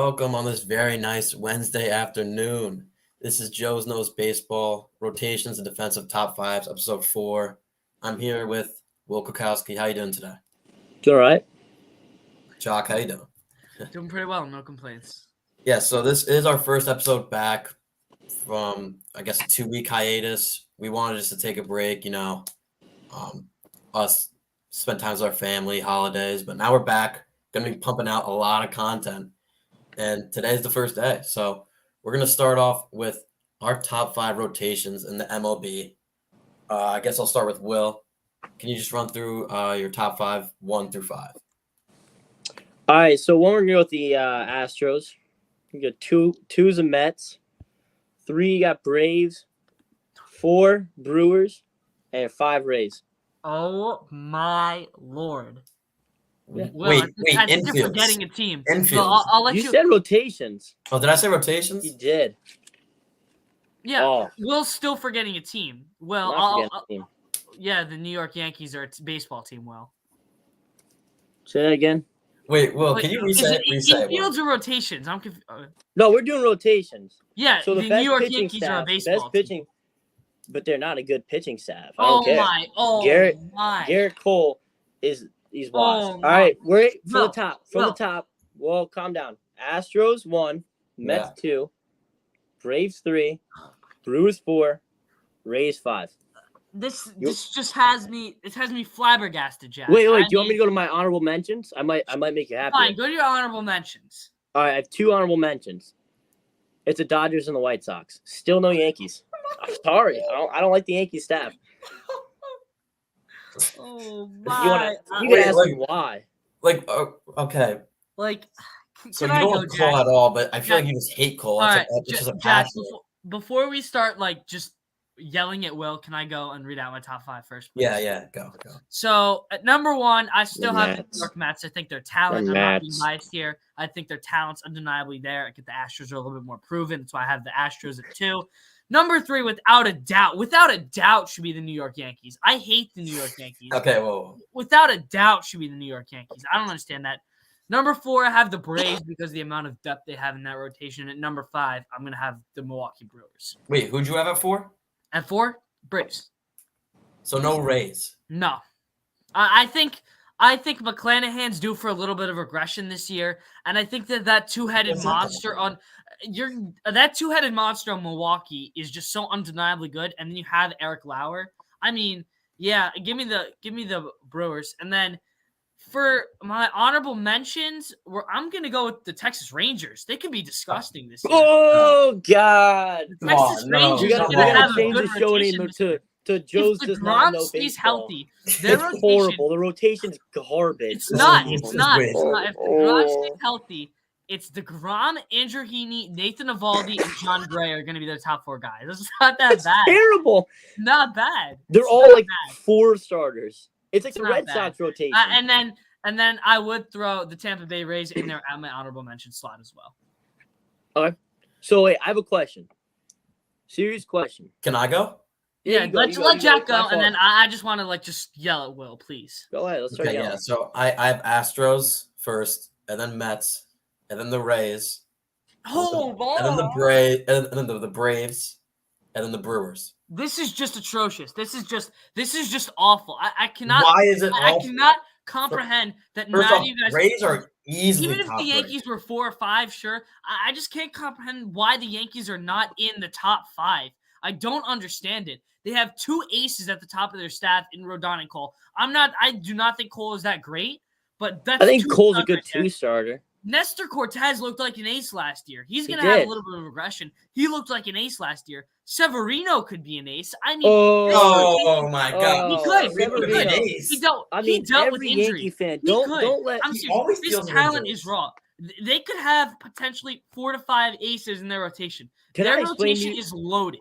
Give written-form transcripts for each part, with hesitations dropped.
welcome on this very nice Wednesday afternoon. This is Joe's Knows Baseball, Rotations and Defensive Top Fives, Episode 4. I'm here with Will Kukowski. How you doing today? All right. Jock, how you doing? Doing pretty well, no complaints. Yeah, so this is our first episode back from, I guess, a 2-week hiatus. We wanted just to take a break, us spend time with our family, holidays, but now we're back. Going to be pumping out a lot of content, and today's the first day. So we're going to start off with our top 5 rotations in the MLB. I guess I'll start with Will. Can you just run through your top 5, 1 through 5? All right, so one we're going to go with the Astros. You got two's the Mets. 3 you got Braves. 4 Brewers. And 5 Rays. Oh, my Lord. Yeah. Well, Wait, I think you're infields. forgetting a team. Infields. So I'll let you. You said rotations. Oh, did I say rotations? You did. Yeah, Oh. Will's still forgetting a team. Well, Not forgetting the team. yeah, the New York Yankees are a baseball team, Will. Say that again. Wait, Will, Wait, can you is reset? it Reset. Will? infields or rotations? I'm confused. No, we're doing rotations. Yeah, So the the New best York pitching Yankees are a staff, baseball best pitching, but they're not a good pitching staff. I Oh don't care. my! Oh Garrett- my! Garrett Cole he's washed. All my. right, we're from Will, the top. Will. The top. Well, calm down. Astros 1, Mets 2, Braves 3, Brewers 4, Rays 5. This just has me. It has me flabbergasted, Jack. Wait. I Do you want me to mean, go to my honorable mentions? I might make you happy. Fine, go to your honorable mentions. All right, I have 2 honorable mentions. It's the Dodgers and the White Sox. Still no Yankees. I'm sorry. I don't like the Yankees staff. Oh You my! can Wait, ask like- me why. Okay. Like, So can you I don't go, like Cole Jack? at all, but I feel Jack. like you just hate Cole. All That's right, it's just a Jack. passion. Before we start, like, just yelling at Will, can I go and read out my top 5 first, please? Yeah, go. So at number 1, I still The have the Mets. New York Mets. I think their talent. The I'm not being Mets. biased here. I think their talent's undeniably there. I think the Astros are a little bit more proven. That's why I have the Astros at 2. Number 3, without a doubt, should be the New York Yankees. I hate the New York Yankees. Okay, whoa. Without a doubt, should be the New York Yankees. I don't understand that. Number 4, I have the Braves because of the amount of depth they have in that rotation. At number 5, I'm going to have the Milwaukee Brewers. Wait, who'd you have at 4? At 4, Braves. So no Rays. No. I think McClanahan's due for a little bit of regression this year, and I think that two-headed monster on Milwaukee is just so undeniably good. And then you have Eric Lauer. I mean, yeah, give me the Brewers, and then for my honorable mentions, I'm gonna go with the Texas Rangers. They could be disgusting this year. Oh God! The Texas on, no. Rangers We are gotta gonna have a change good the show rotation name this year. to Joe's If does not DeGrom know stays baseball. healthy, their It's rotation. horrible. The rotation's garbage. It's not. This It's is not. weird. It's not. If DeGrom stays healthy, it's DeGrom, Andrew Heaney, Nathan Eovaldi, and John Gray are going to be their top 4 guys. It's not that That's bad. terrible. Not bad. They're It's all not like bad. 4 starters. It's like It's the not Red bad. Sox rotation. And then I would throw the Tampa Bay Rays in there at my honorable mention slot as well. Okay. So wait, I have a question. Serious question. Can I go? Yeah, you go, let you go, Jack it's my go, and then fault. I just want to just yell at Will, please. Go ahead. Let's start Okay, yelling. yeah. So I have Astros first, and then Mets, and then the Rays, Oh, and then the the Braves, and then the Brewers. This is just atrocious. This is just awful. I cannot. Why is it I awful? cannot comprehend that First none off, of you guys. Rays are easily Even if top the 3. Yankees were 4 or 5, sure. I just can't comprehend why the Yankees are not in the top 5. I don't understand it. They have 2 aces at the top of their staff in Rodon and Cole. I do not think Cole is that great, but that's. I think 2 Cole's a studs good right there. 2-starter. Nestor Cortez looked like an ace last year. He's He going to have a did. little bit of regression. He looked like an ace last year. Severino could be an ace. I mean, Oh my God! He could. He Severino. could. Ace. He dealt I with every injury. Yankee fan. He Don't could. let. I'm He serious. always This deals with talent injuries. is raw. They could have potentially 4 to 5 aces in their rotation. Can I Their explain rotation to you? is loaded.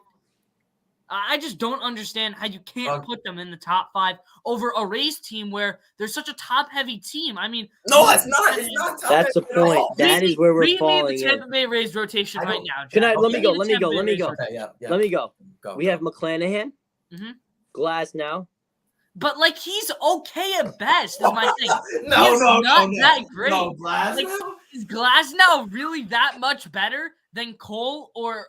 I just don't understand how you can't Okay. put them in the top 5 over a Rays team where they're such a top-heavy team. I mean, No, it's not. It's not. top That's the 10 at all. point. That is where we're read me falling the in. Tampa Bay Rays rotation I right don't- now. Can I? Jack. Let me Read go. the Let me Tampa go. Bay Let me Rays go. rotation. Okay, yeah. Let me go. Go. We have McClanahan, Mhm. Glass now. But, he's okay at best, is my thing. No, He's not that great. No, Glass. Like, Is Glasnow really that much better than Cole or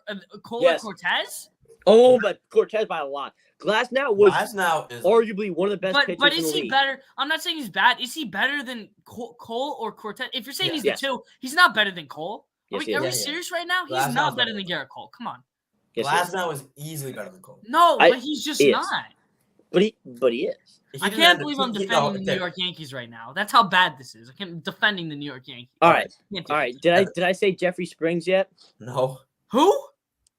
Yes. Cortez? Oh, but Cortez by a lot. Glasnow was Glasnow is arguably one of the best pitchers But in is the he league. better? I'm not saying he's bad. Is he better than Cole or Cortez? If you're saying he's Yes. the two, he's not better than Cole. Yes, Are he is. we Yeah, he is. serious right now? He's Glasnow's not better better than than Garrett Cole. Come on. Yes, he is. Glasnow is easily better than Cole. No, I- but he's just he is. not. But he is. I can't believe I'm defending the New York Yankees right now. That's how bad this is. I'm defending the New York Yankees. All right. Can't do All it. right. Did I say Jeffrey Springs yet? No. Who?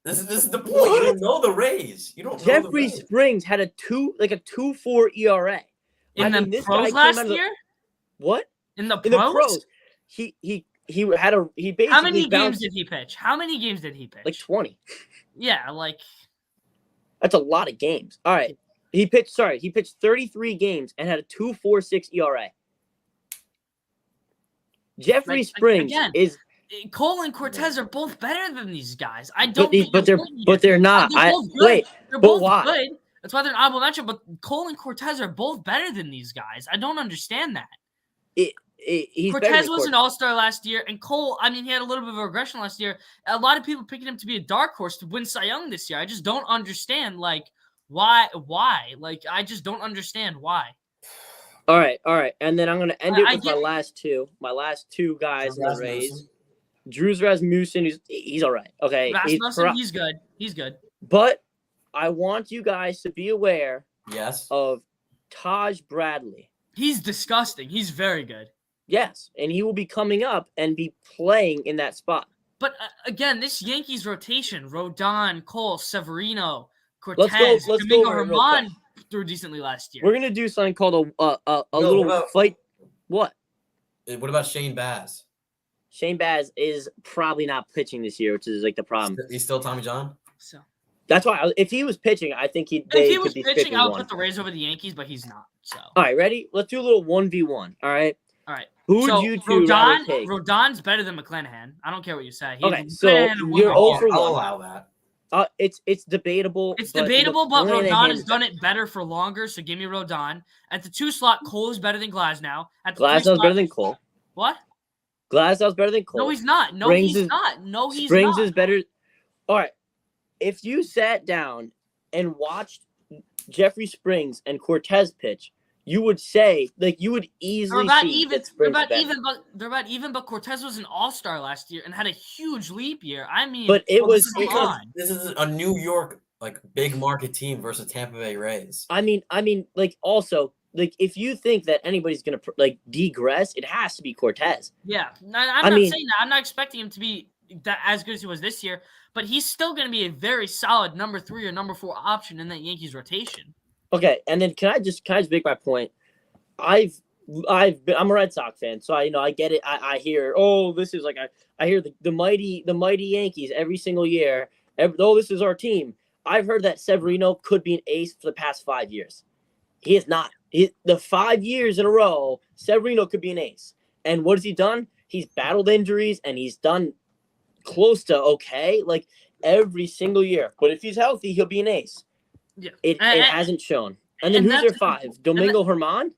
This is the point. You don't know the Rays. You don't know the Jeffrey Rays. Springs had a 2.4 ERA. In I the mean, this pros guy came last out of the- year? What? In the In the pros? pros. He basically How many games bounced did he pitch? How many games did he pitch? like 20. Yeah, like That's a lot of games. All right. He pitched 33 games and had a 2.46 ERA. Jeffrey Like, Springs again, is Cole and Cortez are both better than these guys. I but don't think they're you're playing here. they're not. They're both good. Wait, They're but both why? good. That's why they're an honorable mention. But Cole and Cortez are both better than these guys. I don't understand that. He's better Cortez than was an Cortez. all-star last year, and Cole, I mean, he had a little bit of a regression last year. A lot of people picking him to be a dark horse to win Cy Young this year. I just don't understand, like, why? Like, I just don't understand why. All right. And then I'm gonna end it I with get- my last two guys in the Rasmussen. Rays. Drews Rasmussen, he's all right. Okay. Rasmussen, he's good. He's good. But I want you guys to be aware Yes. of Taj Bradley. He's disgusting. He's very good. Yes, and he will be coming up and be playing in that spot. But again, this Yankees rotation: Rodon, Cole, Severino, Cortez, Let's go Domingo over it real Herman threw decently last year. We're gonna do something called a No, little what about- fight. What? What about Shane Baz? Shane Baz is probably not pitching this year, which is like the problem. He's still Tommy John? So That's why if he was pitching, I think if they he could was be pitching, I would 51. put the Rays over the Yankees, but he's not. So All right, ready? Let's do a little 1v1. All right. all right. Who So would you two rather take? Rodon's better than McClanahan. I don't care what you say. Okay, so McClanahan you're won. 0 for I'll 1. allow that. It's debatable. It's debatable, but McClanahan Rodon is has done it better for longer, so give me Rodon. At the 2 slot, Cole is better than Glasnow. At the 3 Glasnow's slot, better than Cole. What? Glasnow's better than Cole. No, he's not. No, Springs he's is- not. No, he's Springs not. is better. All right. If you sat down and watched Jeffrey Springs and Cortez pitch, you would say, like, you would They're easily about see even. that They're Springs about is better. even. But they're about even. But Cortez was an all-star last year and had a huge leap year. I mean, But it Well, was. this is come it- because on. this is a New York like big market team versus Tampa Bay Rays. I mean, like, also, like, if you think that anybody's gonna like degress, it has to be Cortez. Yeah, I'm I not mean- saying that. I'm not expecting him to be that as good as he was this year, but he's still going to be a very solid number 3 or number 4 option in that Yankees rotation. Okay, and then can I just make my point? I'm a Red Sox fan, so I get it. I hear, oh, this is like I hear the mighty Yankees every single year. This is our team. I've heard that Severino could be an ace for the past 5 years. He is not. The 5 years in a row, Severino could be an ace. And what has he done? He's battled injuries and he's done close to okay, like every single year. But if he's healthy, he'll be an ace. Yeah, It hasn't shown. And then and who's your that's- 5? Domingo Herman?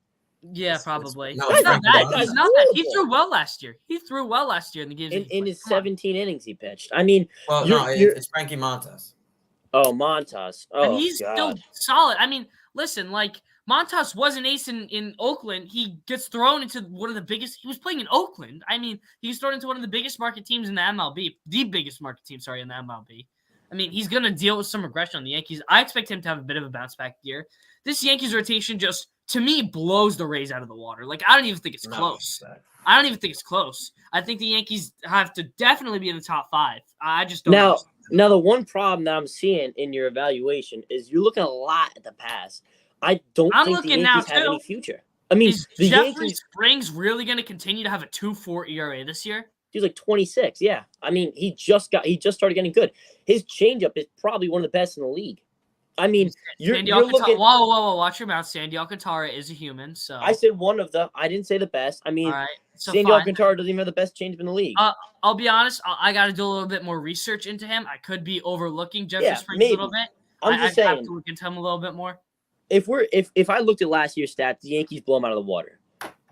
Yeah, probably. No, he's it's not Frankie that. Montas. He's not that. He Horrible. threw well last year. He threw well last year in the games. that he In played. his Come on. 17 innings he pitched. I mean, Well, You're- it's Frankie Montas. oh, Montas. Oh, and he's God. still solid. I mean, listen, like Montas was an ace in Oakland. He gets thrown into one of the biggest. He was playing in Oakland. I mean, he was thrown into one of the biggest market teams in the MLB. The biggest market team, sorry, in the MLB. I mean, he's going to deal with some regression on the Yankees. I expect him to have a bit of a bounce back year. This Yankees rotation just, to me, blows the Rays out of the water. Like, I don't even think it's No, close. I don't even think it's close. I think the Yankees have to definitely be in the top 5. I just don't Now, understand. now the one problem that I'm seeing in your evaluation is you're looking a lot at the past. I don't I'm think the looking now, Yankees have too. any future. I mean, Is the Jeffrey Yankees, Springs really going to continue to have a 2.4 ERA this year? he's like 26. Yeah. I mean, he just started getting good. His changeup is probably one of the best in the league. I mean, you're Sandy looking. Alcantara. Whoa! Watch your mouth. Sandy Alcantara is a human. So I said one of the. I didn't say the best. I mean, all right. So Sandy fine. Alcantara doesn't even have the best changeup in the league. I'll be honest. I got to do a little bit more research into him. I could be overlooking Jeffrey Yeah, Springs maybe. a little bit. I'm just I have saying, to look into him a little bit more. if I looked at last year's stats, the Yankees blow him out of the water.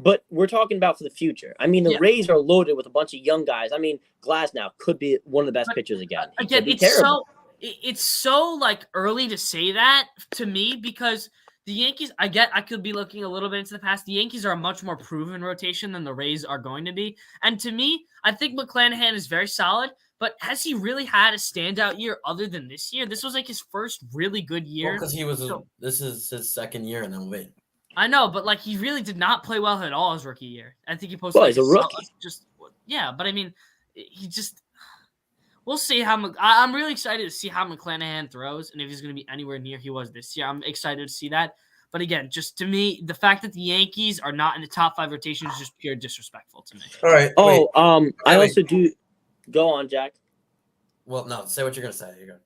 But we're talking about for the future. I mean, the Yeah. Rays are loaded with a bunch of young guys. I mean, Glasnow could be one of the best But, pitchers again. He Again, could be terrible. it's so like early to say that to me because the Yankees, I could be looking a little bit into the past. The Yankees are a much more proven rotation than the Rays are going to be. And to me, I think McClanahan is very solid, but has he really had a standout year other than this year? This was like his first really good year. Because this is his second year, and then wait. I know, but like he really did not play well at all his rookie year. I think he posted. Well, he's a rookie. But I mean, he just. We'll see how I'm really excited to see how McClanahan throws and if he's going to be anywhere near he was this year. I'm excited to see that. But again, just to me, the fact that the Yankees are not in the top 5 rotation is just pure disrespectful to me. All right. I also do. Go on, Jack. Well, no. Say what you're gonna say. You go.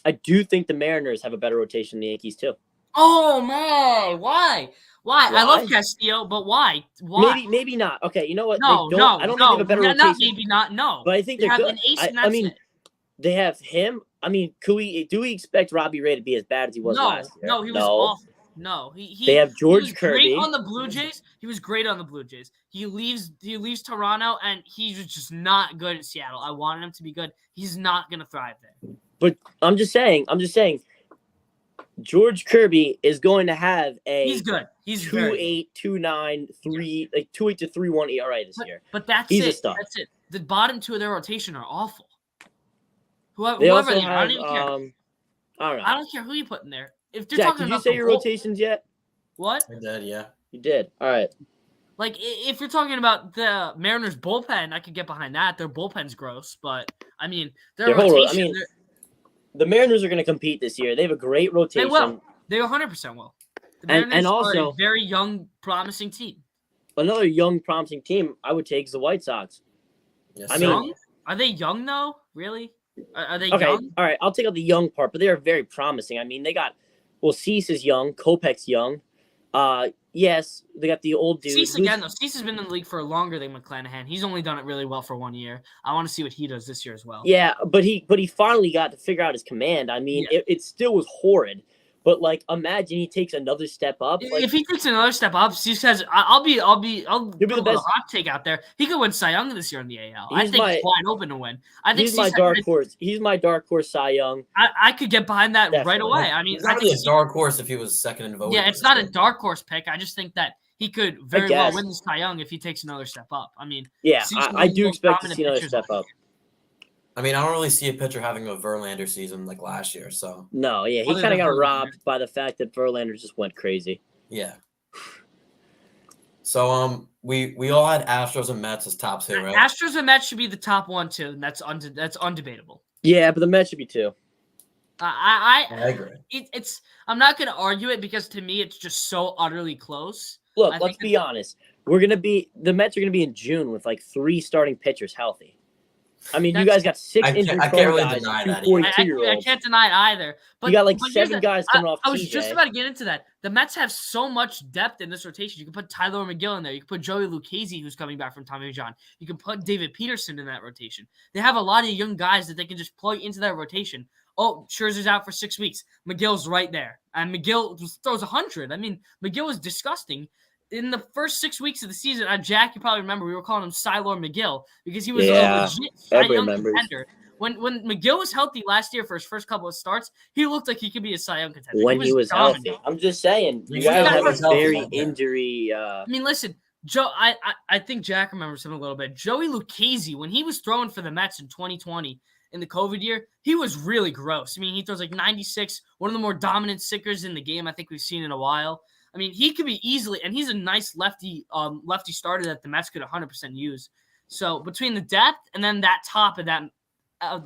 I do think the Mariners have a better rotation than the Yankees too. Oh man, why? I love Castillo, but why? Maybe not. Okay, you know what? No, I don't think they have a better rotation. Not maybe not. No, but I think they they're have good. an ace, and that's it. They have him. I mean, do we expect Robbie Ray to be as bad as he was last year? No, he was awful. No, they have George he was Kirby. Great on the Blue Jays. He was great on the Blue Jays. He leaves Toronto, and he was just not good at Seattle. I wanted him to be good. He's not going to thrive there. But I'm just saying. George Kirby is going to have a. He's good. He's 2.8, 2.9, 3 like 2.8 to 3.1 ERA this year. But that's He's it. a star. That's it. The bottom 2 of their rotation are awful. Whoever they have, are, I don't even care. I don't know. I don't care who you put in there. If they're Jack, talking did you about say your rotations yet? What? I did, yeah. You did. All right. Like, if you're talking about the Mariners' bullpen, I could get behind that. Their bullpen's gross, but, I mean, their rotation... the Mariners are going to compete this year. They have a great rotation. They will. They 100% will. The Mariners and also, are a very young, promising team. Another young, promising team I would take is the White Sox. Yes, Are they young, though? Really? Are they okay, young? All right, I'll take out the young part, but they are very promising. I mean, they got Cease is young, Kopech's young. Yes, they got the old dude. Cease again, though. Cease has been in the league for longer than McClanahan. He's only done it really well for 1 year. I want to see what he does this year as well. Yeah, but he finally got to figure out his command. I mean, it still was horrid. But like, imagine he takes another step up. Like, if he takes another step up, Cease says, "I'll be the best hot take out there. He could win Cy Young this year in the AL. I think he's wide open to win. I think he's my dark horse. He's my dark horse Cy Young. I could get behind that right away. I mean, it's not really a dark horse if he was second in voting. Yeah, it's not a dark horse pick. I just think that he could very well win the Cy Young if he takes another step up. I mean, yeah, I do expect to see another step up. I mean, I don't really see a pitcher having a Verlander season like last year. So no, yeah, he kind of got robbed by the fact that Verlander just went crazy. Yeah. So we all had Astros and Mets as top 2, right? Astros and Mets should be the top 1 too, and that's undebatable. Yeah, but the Mets should be 2. I agree. It's I'm not going to argue it because to me it's just so utterly close. Look, let's be honest. The Mets are gonna be in June with like 3 starting pitchers healthy. I mean, you guys got 6 injured guys, really deny that 42-year-olds. I can't deny it either. But you got like 7 guys coming off. I was just about to get into that. The Mets have so much depth in this rotation. You can put Tyler McGill in there. You can put Joey Lucchesi, who's coming back from Tommy John. You can put David Peterson in that rotation. They have a lot of young guys that they can just plug into that rotation. Oh, Scherzer's out for 6 weeks. McGill's right there. And McGill throws 100. I mean, McGill is disgusting. In the first 6 weeks of the season, Jack, you probably remember, we were calling him Cylor McGill because he was a legit young contender. When McGill was healthy last year for his first couple of starts, he looked like he could be a Cy Young contender. When he was healthy. I'm just saying, you guys have a very injury. I mean, listen, Joe. I think Jack remembers him a little bit. Joey Lucchesi, when he was throwing for the Mets in 2020 in the COVID year, he was really gross. I mean, he throws like 96, one of the more dominant sinkers in the game I think we've seen in a while. I mean, he could be easily, and he's a nice lefty starter that the Mets could 100% use. So between the depth and then that top of that,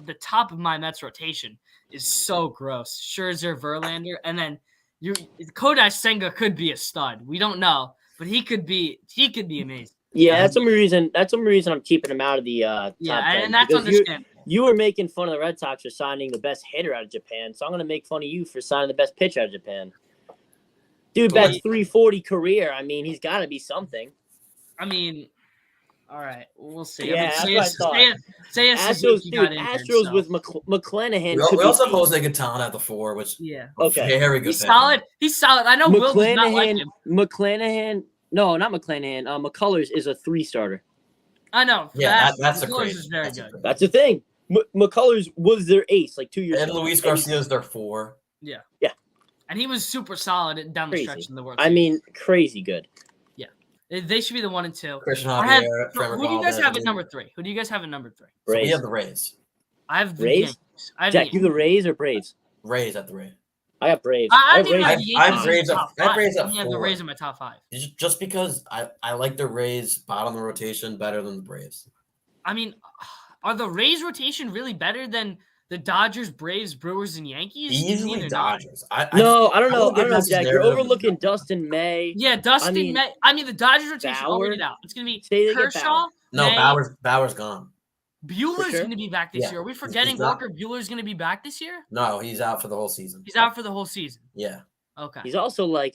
the top of my Mets rotation is so gross. Scherzer, Verlander, and then Kodai Senga could be a stud. We don't know, but he could be amazing. Yeah, that's some reason I'm keeping him out of the top 10. And that's understandable. You were making fun of the Red Sox for signing the best hitter out of Japan, so I'm going to make fun of you for signing the best pitcher out of Japan. Dude, that's 340 career. I mean, he's got to be something. I mean, all right, we'll see. Yeah, I mean, say Astros with McClanahan. We also have Jose Gatton at the 4, which okay, very good. He's solid. He's solid. I know Will does not like him. McClanahan. No, not McClanahan. McCullers is a 3-starter. I know. Yeah, that's a McCullers crazy. is very That's a good. crazy. That's the thing. McCullers was their ace like 2 years And ago. Luis Garcia's their 4. Yeah. Yeah. And he was super solid down the Crazy. stretch in the World I Series. mean, crazy good. They should be the 1 and 2. Christian I have. Javier, Framber Who do you guys Valdez, have at number 3? Who do you guys have at number 3? So we Rays. have the Rays. I have the Rays? Yankees. I have the Jack, you the Rays or Braves? Rays at the Rays. I got Braves. I have don't even Rays. have the I have Yankees in Braves the at- top I have 5. Braves at I have the 4. Rays in my top 5. Just because I like the Rays bottom of the rotation better than the Braves. I mean, are the Rays rotation really better than the Dodgers, Braves, Brewers, and Yankees? Easily Neither not. Dodgers. No, I don't know. think that's Jack. his You're narrative. overlooking Dustin May. Yeah, Dustin mean, May. I mean, the Dodgers rotation. I'll Bauer? read it out. It's gonna be Say they get Kershaw. Bauer. No, May, Bauer's gone. Bueller's sure? gonna be back this Yeah. year. Are we He's forgetting not. Walker Bueller's gonna be back this year? No, he's out for the whole season. He's out for the whole season. Yeah. Okay. He's also like,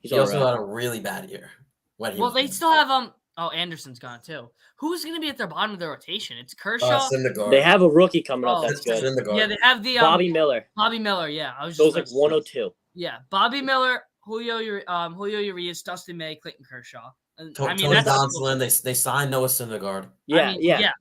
he's He all also right. had a really bad year. When he Well, was they playing. still have Oh, Anderson's gone too. Who's gonna be at the bottom of the rotation? It's Kershaw. Syndergaard. They have a rookie coming up. Oh, That's good. Syndergaard. Yeah, they have the Bobby Miller. Bobby Miller. Yeah, I was just Goes like about to say. 102. Yeah, Bobby Miller, Julio Urias, Dustin May, Clayton Kershaw. And, Tony that's Gonsolin. They signed Noah Syndergaard. Yeah, mean, yeah. yeah.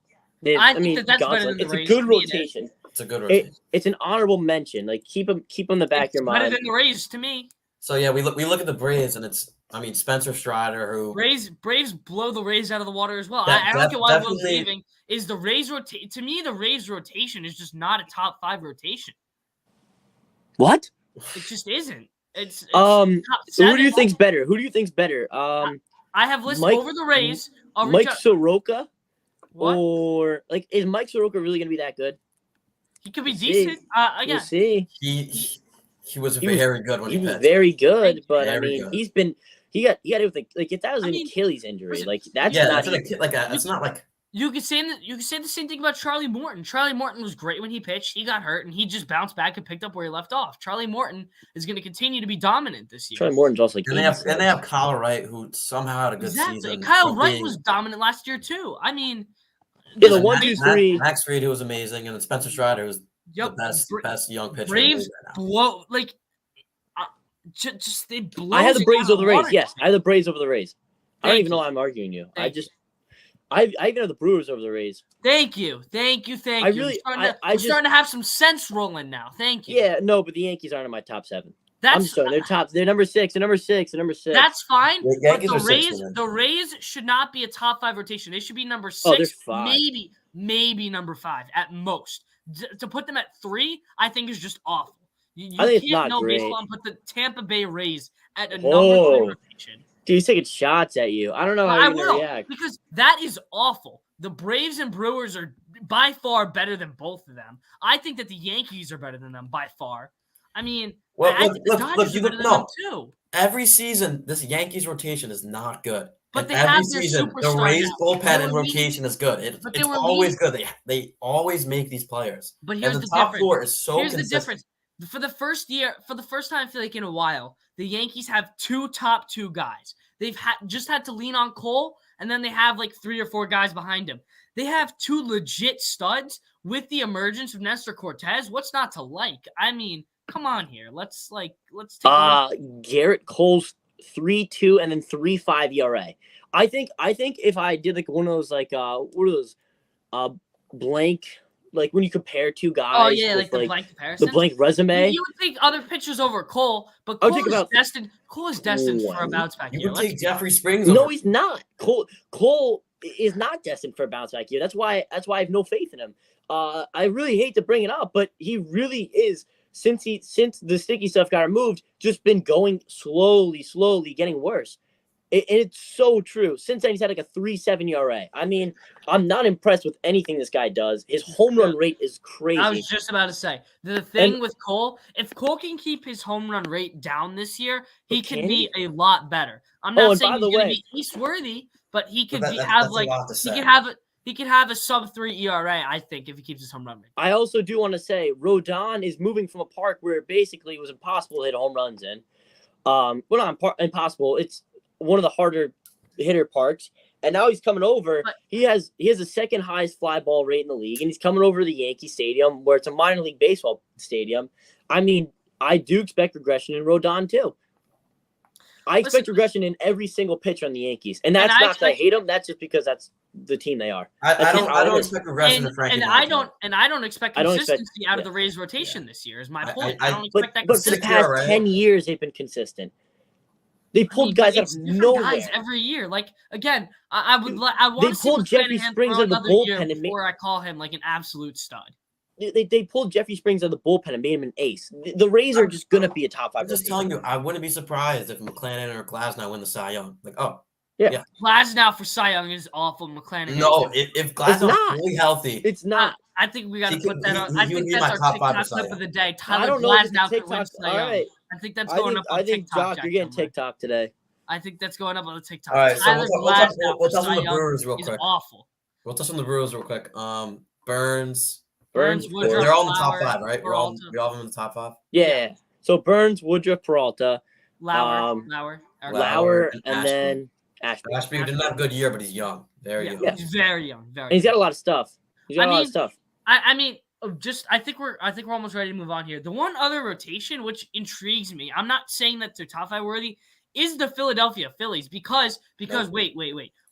They- I think that's better Gonsolin. than the It's a Rays. good To me, it is. rotation. It's a good rotation. It's an honorable mention. Like keep him in the back of your better mind. than the Rays to me. So yeah, we look at the Braves, and it's Spencer Strider, who Braves blow the Rays out of the water as well. That- I don't get why Will's definitely- leaving. Is the Rays rotate? To me, the Rays rotation is just not a top 5 rotation. What? It just isn't. It's So top who do you 7. think's better? Who do you think's better? I have listed Mike- over the Rays. I'll Mike reach out- Soroka What? or like is Mike Soroka really going to be that good? He could be We'll see. decent. Again, We'll see. he was He was- very good when He he was pitched. very good, but I Very mean, good. he got it with if that was I an mean, Achilles injury, listen, like that's Yeah, not that's easy. it's not like you could say the same thing about Charlie Morton. Charlie Morton was great when he pitched. He got hurt, and he just bounced back and picked up where he left off. Charlie Morton is going to continue to be dominant this year. Charlie Morton's also like and they have Kyle Wright, who somehow had a good Exactly. season. Kyle from Wright being- was dominant last year too. I mean, Yeah, the this- 1, 2, 3. Max Fried, who was amazing, and then Spencer Strider, who's Yep, the best young pitcher. in the Braves league right now. blow like just they blow. I had the you Braves out of over the Rays. water. Yes, I had the Braves over the Rays. I don't Thank even know you. why I'm arguing you. Thank you. I even have the Brewers over the Rays. Thank you. I We're really- starting to have some sense rolling now. Thank you. Yeah, no, but the Yankees aren't in my top 7. I'm that's just saying they're number 6. They're number 6. They're number 6. that's fine. The But Yankees are 6 man. the Rays should not be a top 5 rotation. They should be number Oh, they're 6, 5. maybe number 5 at most. To put them at 3, I think is just awful. You I think it's can't not know great. baseball and put the Tampa Bay Rays at a number 3 Whoa. rotation. Dude, he's taking shots at you. I don't know how I you're gonna will react. because that is awful. The Braves and Brewers are by far better than both of them. I think that the Yankees are better than them by far. I mean, Well, I look, think the look, Dodgers you are better look- than them no. too. Every season, this Yankees rotation is not good. But And they every have their season, the superstar Rays now. bullpen They and were rotation is good. But they It's were always good. They always make these players. But And here's the the top difference. 4 is so Here's the consistent. difference. For the first time I feel like in a while, the Yankees have 2 top 2 guys. They've just had to lean on Cole, and then they have like 3 or 4 guys behind him. They have 2 legit studs with the emergence of Nestor Cortez. What's not to like? I mean, come on here. Let's take a look. Garrett Cole's 3.2 and then 3.5 ERA. I think if I did like one of those what are those blank like when you compare 2 guys. Oh yeah, with, like the blank comparison. the blank resume. You would take other pitchers over Cole, but I would Cole take is about- destined. Cole is destined for a One. bounce back You year. would Let's take be honest. Jeffrey Springs No, over. he's not. Cole is not destined for a bounce back year. That's why I have no faith in him. I really hate to bring it up, but he really is since the sticky stuff got removed, just been going slowly getting worse. And it's so true. Since then, he's had like a 3.7 ERA. I mean, I'm not impressed with anything this guy does. His home run rate is crazy. I was just about to say the thing with Cole. If Cole can keep his home run rate down this year, he Can can be a lot better. I'm Oh, not and saying by he's the going to way- be East worthy, but he could But have that's a like lot to he say. could have a sub 3 ERA. I think if he keeps his home run rate. I also do want to say Rodon is moving from a park where it basically was impossible to hit home runs in. Well, not impossible. It's one of the harder hitter parks. And now he's coming over. But- He has the second highest fly ball rate in the league, and he's coming over to the Yankee Stadium, where it's a minor league baseball stadium. I mean, I do expect regression in Rodon too. I expect regression in every single pitcher on the Yankees, and that's not because I hate them. That's just because that's the team they are. I don't expect regression in Frankie. I don't expect consistency out of the Rays rotation this year. Is my point. I don't expect that. But for the past 10 years, they've been consistent. They pulled guys out of nowhere. Guys every year. Like again, I want to see pulled Jeffrey Springs out of the bullpen before I call him like an absolute stud. They pulled Jeffrey Springs out of the bullpen and made him an ace. The Rays are just gonna be a top 5. I'm just telling you, I wouldn't be surprised if McClanahan or Glasnow win the Cy Young. Like, yeah. Glasnow for Cy Young is awful. McClanahan. No, if Glasnow is fully healthy, it's not. I think we got to put that on. I think that's our TikTok clip of the day. Tyler Glasnow could win Cy Young. Right. I think that's going up on TikTok. I think Jock, you're getting TikTok today. I think that's going up on the TikTok. All right, so we'll touch on the Brewers real quick. Awful. We'll touch on the Brewers real quick. Burns, Woodruff, they're all in the top 5, right? We're all in the top 5. Yeah. So Burns, Woodruff, Peralta, Lauer, and then Ashby. Ashby didn't have a good year, but he's young, very young. He's very young, and he's got a lot of stuff. I mean, I think we're almost ready to move on here. The one other rotation which intrigues me, I'm not saying that they're top 5 worthy, is the Philadelphia Phillies because wait.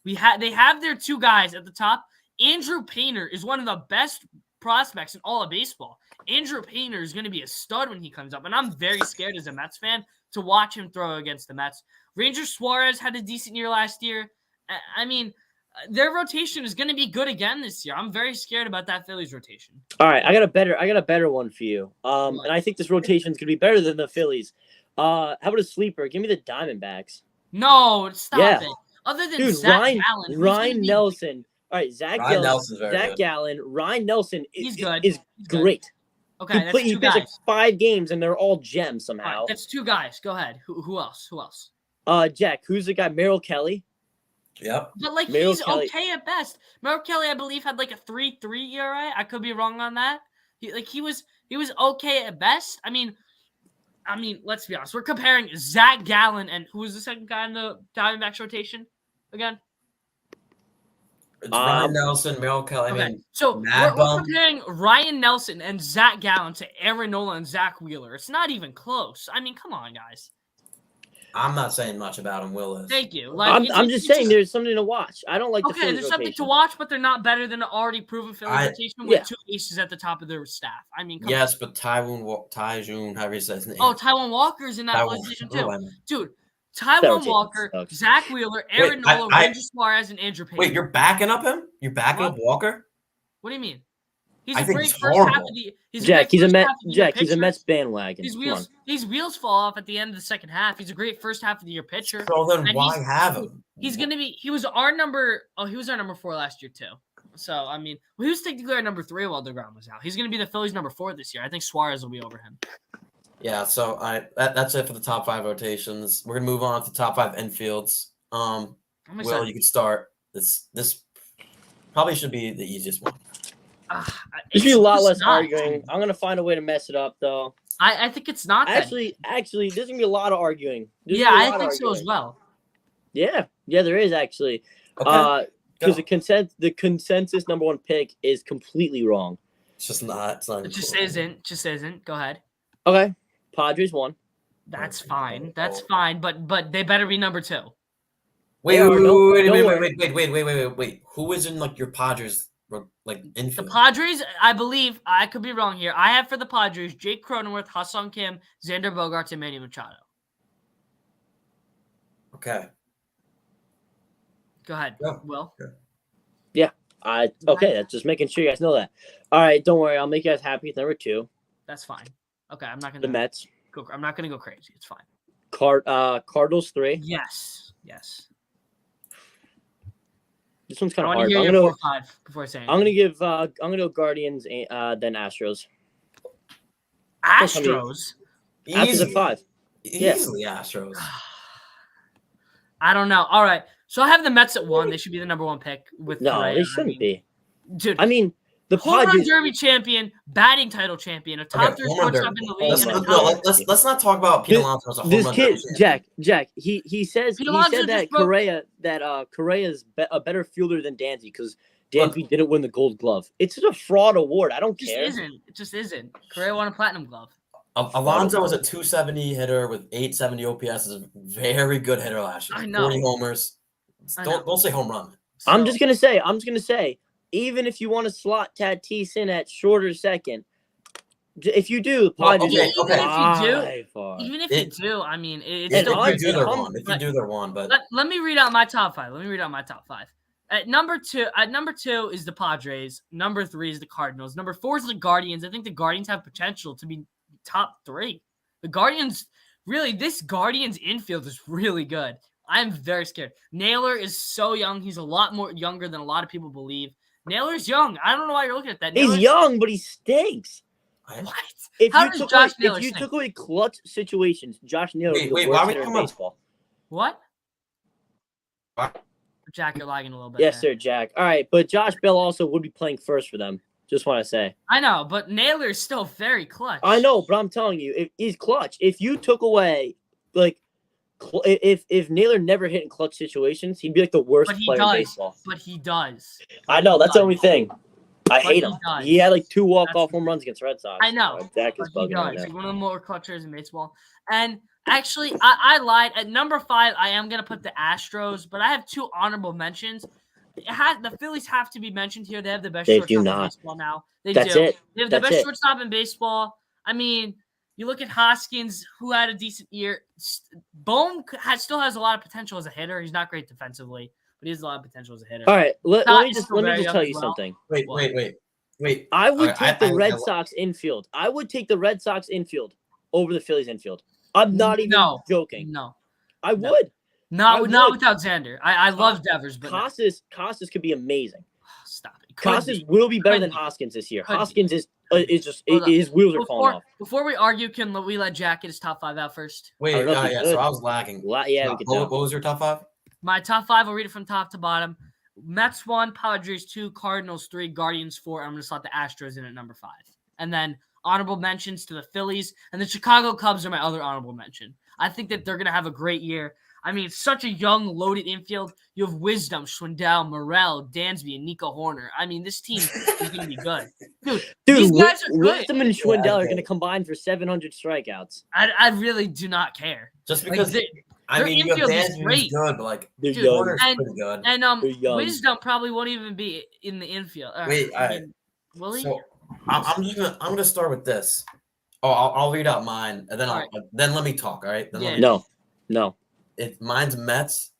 They have their 2 guys at the top. Andrew Painter is one of the best prospects in all of baseball. Andrew Painter is going to be a stud when he comes up, and I'm very scared as a Mets fan to watch him throw against the Mets. Ranger Suarez had a decent year last year. I mean, their rotation is going to be good again this year. I'm very scared about that Phillies rotation. All right, I got a better one for you. And I think this rotation is going to be better than the Phillies. How about a sleeper? Give me the Diamondbacks. No, stop it. Other than Zach Gallen, Ryan Nelson. All right, Zach Gallen, Ryan Nelson is good. Is great. Okay, that's 2 guys. He plays like 5 games, and they're all gems somehow. Right, that's 2 guys. Go ahead. Who else? Jack, who's the guy? Merrill Kelly. Yep. But he's okay at best. Merrill Kelly, I believe, had like a 3.3 ERA. I could be wrong on that. He was okay at best. I mean, let's be honest. We're comparing Zach Gallen and who was the second guy in the Diamondbacks rotation again? It's Ryan Nelson, Merrill Kelly. Okay. So we're comparing Ryan Nelson and Zach Gallen to Aaron Nola and Zach Wheeler. It's not even close. I mean, come on, guys. I'm not saying much about him, Will is. Thank you. I'm just saying there's something to watch. I don't like the Phillies there's something to watch, but they're not better than an already proven Phillies rotation with 2 aces at the top of their staff. I mean, yes, but Taijuan, however you say his name. Oh, Taijuan Walker's in that position too. Dude, Taijuan Walker, Zach Wheeler, Aaron Nola, Ranger Suarez, and Andrew Painter. Wait, you're backing up him? You're backing up Walker? What do you mean? He's a great first half of the. He's a Mets bandwagon. His wheels fall off at the end of the second half. He's a great first half of the year pitcher. So then why have him? He's gonna be. He was our number 4 last year too. So I mean, he was technically our number 3 while DeGrom was out. He's gonna be the Phillies' number 4 this year. I think Suarez will be over him. Yeah. So that's it for the top 5 rotations. We're gonna move on to the top 5 infields. Will, you could start. This probably should be the easiest one. There's be a lot less arguing. I'm gonna find a way to mess it up, though. I think it's not. Actually, there's gonna be a lot of arguing. I think so as well. Yeah, there is actually. Okay. Because the consensus number 1 pick is completely wrong. It's just not. It's not. It just isn't. Go ahead. Okay, Padres 1. That's fine. That's fine. But they better be number 2. Wait. Who is in like your Padres? Infield. The Padres, I believe, I could be wrong here. I have for the Padres Jake Cronenworth, Ha-Seong Kim, Xander Bogaerts, and Manny Machado. Okay. Go ahead, Will. Yeah. Okay, that's just making sure you guys know that. All right, don't worry. I'll make you guys happy with number 2. That's fine. Okay, I'm not gonna. The Mets. I'm not gonna go crazy. It's fine. Cardinals 3. Yes. This one's kind of hard. I'm gonna 4 or 5 before saying. I'm gonna go Guardians, then Astros. Astros. Astros at 5. Easily Astros. I don't know. All right, so I have the Mets at 1. They should be the number 1 pick. They shouldn't be. Dude, I mean, the home Padres, run derby champion, batting title champion, a top 3 shortstop in the league. Let's not talk about Pete Alonso as a home run derby champion. Jack. He said that Correa's a better fielder than Dansby because Dansby didn't win the Gold Glove. It's a fraud award. I don't care. It just isn't. Correa won a platinum glove. Alonso is a 270 hitter with 870 OPS. Is a very good hitter last year. I know. 40 homers. I know. Don't say home run. I'm just gonna say, even if you want to slot Tatis in at shorter second, if you do, Padres okay, Even if you do, I mean, it's if still you do, they're one. If you do, they're one. But let me read out my top five. At number two is the Padres. Number 3 is the Cardinals. Number 4 is the Guardians. I think the Guardians have potential to be top 3. The Guardians, really, this Guardians infield is really good. I'm very scared. Naylor is so young. He's a lot more younger than a lot of people believe. Naylor's young. I don't know why you're looking at that. He's young, but he stinks. What? If How you does took Josh away, Naylor if you stink? took away clutch situations, Josh Naylor would be the wait, worst why we hitter in come up- baseball. What? Why- Jack, you're lagging a little bit. Yes, there. sir, Jack. All right, but Josh Bell also would be playing first for them. Just want to say. I know, but Naylor is still very clutch. I know, but I'm telling you, he's clutch. If you took away, if Naylor never hit in clutch situations, he'd be like the worst But he player does. in baseball. But he does. I know, that's the only thing. I But hate he him. does. He had like 2 walk-off That's- home runs against Red Sox. I know, Jack is But he bugging right does. now. He's one of the more clutchers in baseball. And actually, I lied. At number 5, I am gonna put the Astros, but I have 2 honorable mentions. The Phillies have to be mentioned here. They have the best They shortstop do in not. baseball now. They That's do. it. They have the That's best it. shortstop in baseball. I mean, you look at Hoskins, who had a decent year. Bone still has a lot of potential as a hitter. He's not great defensively, but he has a lot of potential as a hitter. All right, let Scott me is just still very tell young you as well. something. Wait. I would Okay, take the Red Sox infield. I would take the Red Sox infield over the Phillies infield. I'm not even joking. No. I No. would. Not would. without Xander. I love Devers, but no. Costas could be amazing. Stop it. Costas will be better Could than be. Hoskins this year. Could be. Hoskins is just Hold on. his wheels are falling off. Before we argue, can we let Jack get his top 5 out first? Wait, I don't know if he yeah. could. So I was lacking. Yeah, we could What tell. was your top 5? My top 5, I'll read it from top to bottom. Mets 1, Padres 2, Cardinals 3, Guardians 4. I'm going to slot the Astros in at number 5. And then honorable mentions to the Phillies. And the Chicago Cubs are my other honorable mention. I think that they're going to have a great year. I mean, it's such a young, loaded infield. You have Wisdom, Schwindel, Morel, Dansby, and Nico Horner. I mean, this team is going to be good. Dude, these guys are good. Wisdom and Schwindel are okay. going to combine for 700 strikeouts. I really do not care. Just because their I mean, you have infield is Dansby great. who's good, but like They're Dude, young. Horner's and- pretty good. And They're young. Wisdom probably won't even be in the infield. Wait, will he? So I'm gonna start with this. Oh, I'll read out mine, and then then let me talk. All right? Then let me No. Mine's Mets,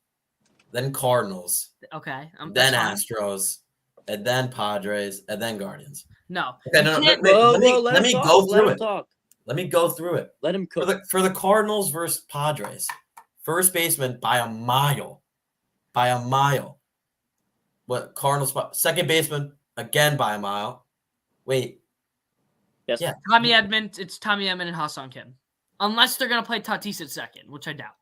then Cardinals, Okay. then that's fine. Astros, and then Padres, and then Guardians. No. Okay, no, You can't- let me go through it. Talk. Let me go through it. Let him cook. For the Cardinals versus Padres, first baseman by a mile. What Cardinals? Second baseman again by a mile. Wait. Yes. Yeah. Tommy Edman. It's Tommy Edman and Ha-Seong Kim. Unless they're gonna play Tatis at second, which I doubt.